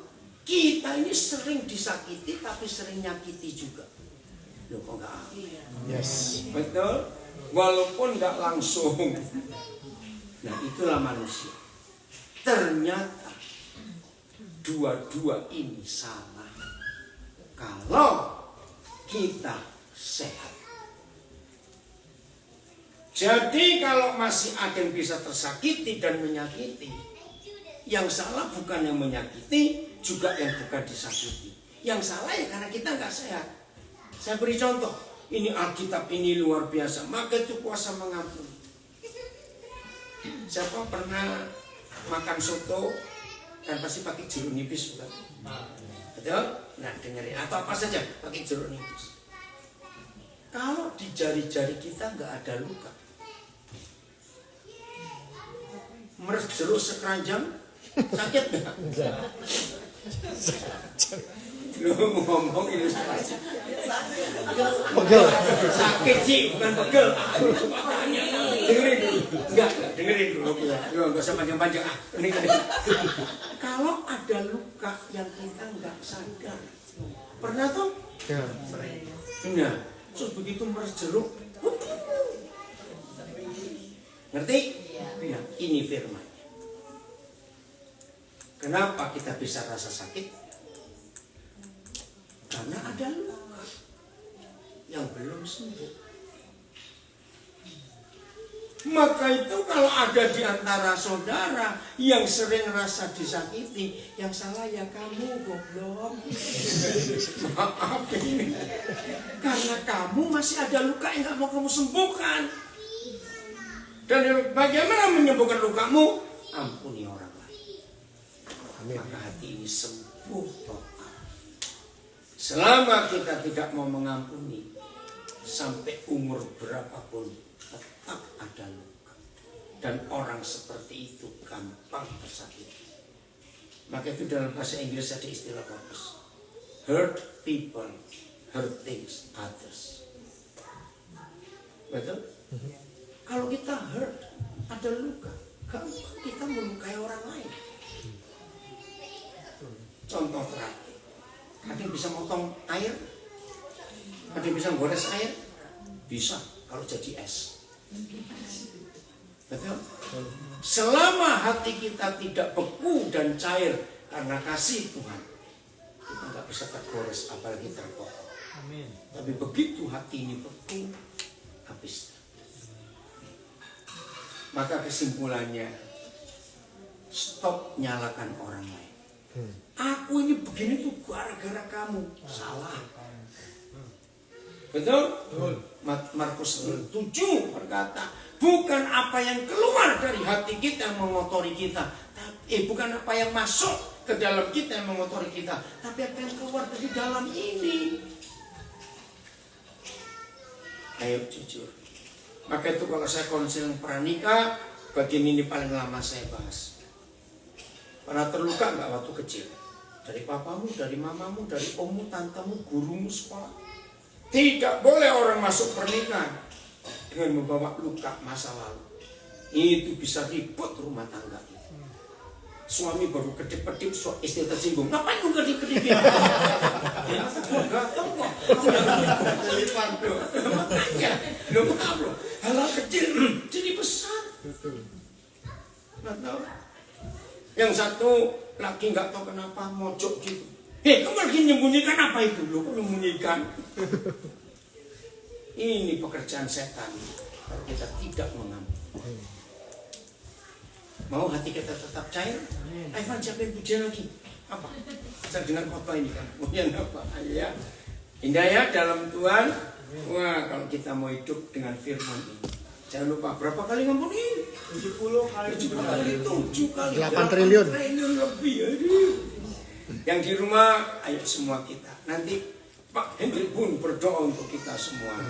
Kita ini sering disakiti tapi sering nyakiti juga. Loh kok enggak? Yes. Betul? Walaupun enggak langsung. Nah, itulah manusia. Ternyata dua-dua ini sama kalau kita sehat. Jadi kalau masih ada yang bisa tersakiti dan menyakiti, yang salah bukan yang menyakiti, juga yang bukan disakiti. Yang salah ya karena kita nggak sehat. Saya beri contoh, ini Alkitab ini luar biasa, maka itu kuasa mengampuni. Siapa pernah makan soto kan pasti pakai jeruk nipis, bukan? Betul? Nah, dengerin, atau apa saja pakai jeruk nipis. Kalau di jari-jari kita nggak ada luka, meres jeruk sekeranjang sakit nggak? Lu ngomong ilustrasi. Pegel. Sakit sih, bukan pegel. Dengerin dulu. Enggak, dengerin dulu. Enggak usah panjang-panjang. Ini. Kalau ada luka yang kita enggak sadar. Pernah tuh? Ya. Nah, terus begitu meres jeruk. Ngerti? Ya, ini firman. Kenapa kita bisa rasa sakit? Karena ada luka yang belum sembuh. Maka itu kalau ada di antara saudara yang sering rasa disakiti, yang salah ya kamu, goblok. Maaf ini. Karena kamu masih ada luka yang gak mau kamu sembuhkan. Dan bagaimana menyembuhkan lukamu? Ampuni orang lain. Maka hati ini sembuh total. Selama kita tidak mau mengampuni, sampai umur berapapun tetap ada luka. Dan orang seperti itu gampang tersakiti. Maka itu dalam bahasa Inggris ada istilah bagus. Hurt people, hurting others. Betul? Kalau kita hurt, ada luka, gampang kita melukai orang lain. Contoh terakhir, ada yang bisa motong air? Ada yang bisa gores air? Bisa, kalau jadi es. Betul? Selama hati kita tidak beku dan cair karena kasih Tuhan, kita nggak bisa tergores apalagi terpotong. Amin. Tapi begitu hati ini beku, habis. Maka kesimpulannya, stop nyalakan orang lain. Aku ini begini tuh gara-gara kamu. Salah. Betul? Markus 7 berkata, bukan apa yang keluar dari hati kita yang mengotori kita. Bukan apa yang masuk ke dalam kita yang mengotori kita. Tapi apa yang keluar dari dalam ini. Ayo jujur. Maka itu kalau saya konseling pranikah, bagian ini paling lama saya bahas. Pernah terluka nggak waktu kecil? Dari papamu, dari mamamu, dari ommu, tantamu, gurumu sekolah. Tidak boleh orang masuk pernikahan dengan membawa luka masa lalu. Itu bisa ribut rumah tangga. Suami baru kedip-kedip, istri tersinggung. Ngapain lu kedip-kedip? Gatel kok. Makanya, lu maaf loh. Hal kecil jadi besar. Nggak tahu. Yang satu lagi nggak tahu kenapa mojok gitu. Kamu lagi menyembunyikan apa itu? Lu kok menyembunyikan? Ini pekerjaan setan. Kalau kita tidak mengampuni. Mau hati kita tetap cair? Ivan siapa yang pujian lagi? Apa? Saya dengar khotbah ini kan. Pujian apa? Ya. Indah ya dalam Tuhan. Wah, kalau kita mau hidup dengan firman ini. Jangan lupa berapa kali ngampuni? 70 kali 7 kali 8 triliun lebih. Aduh. Yang di rumah, ayo semua kita. Nanti Pak Hendrik pun berdoa untuk kita semua.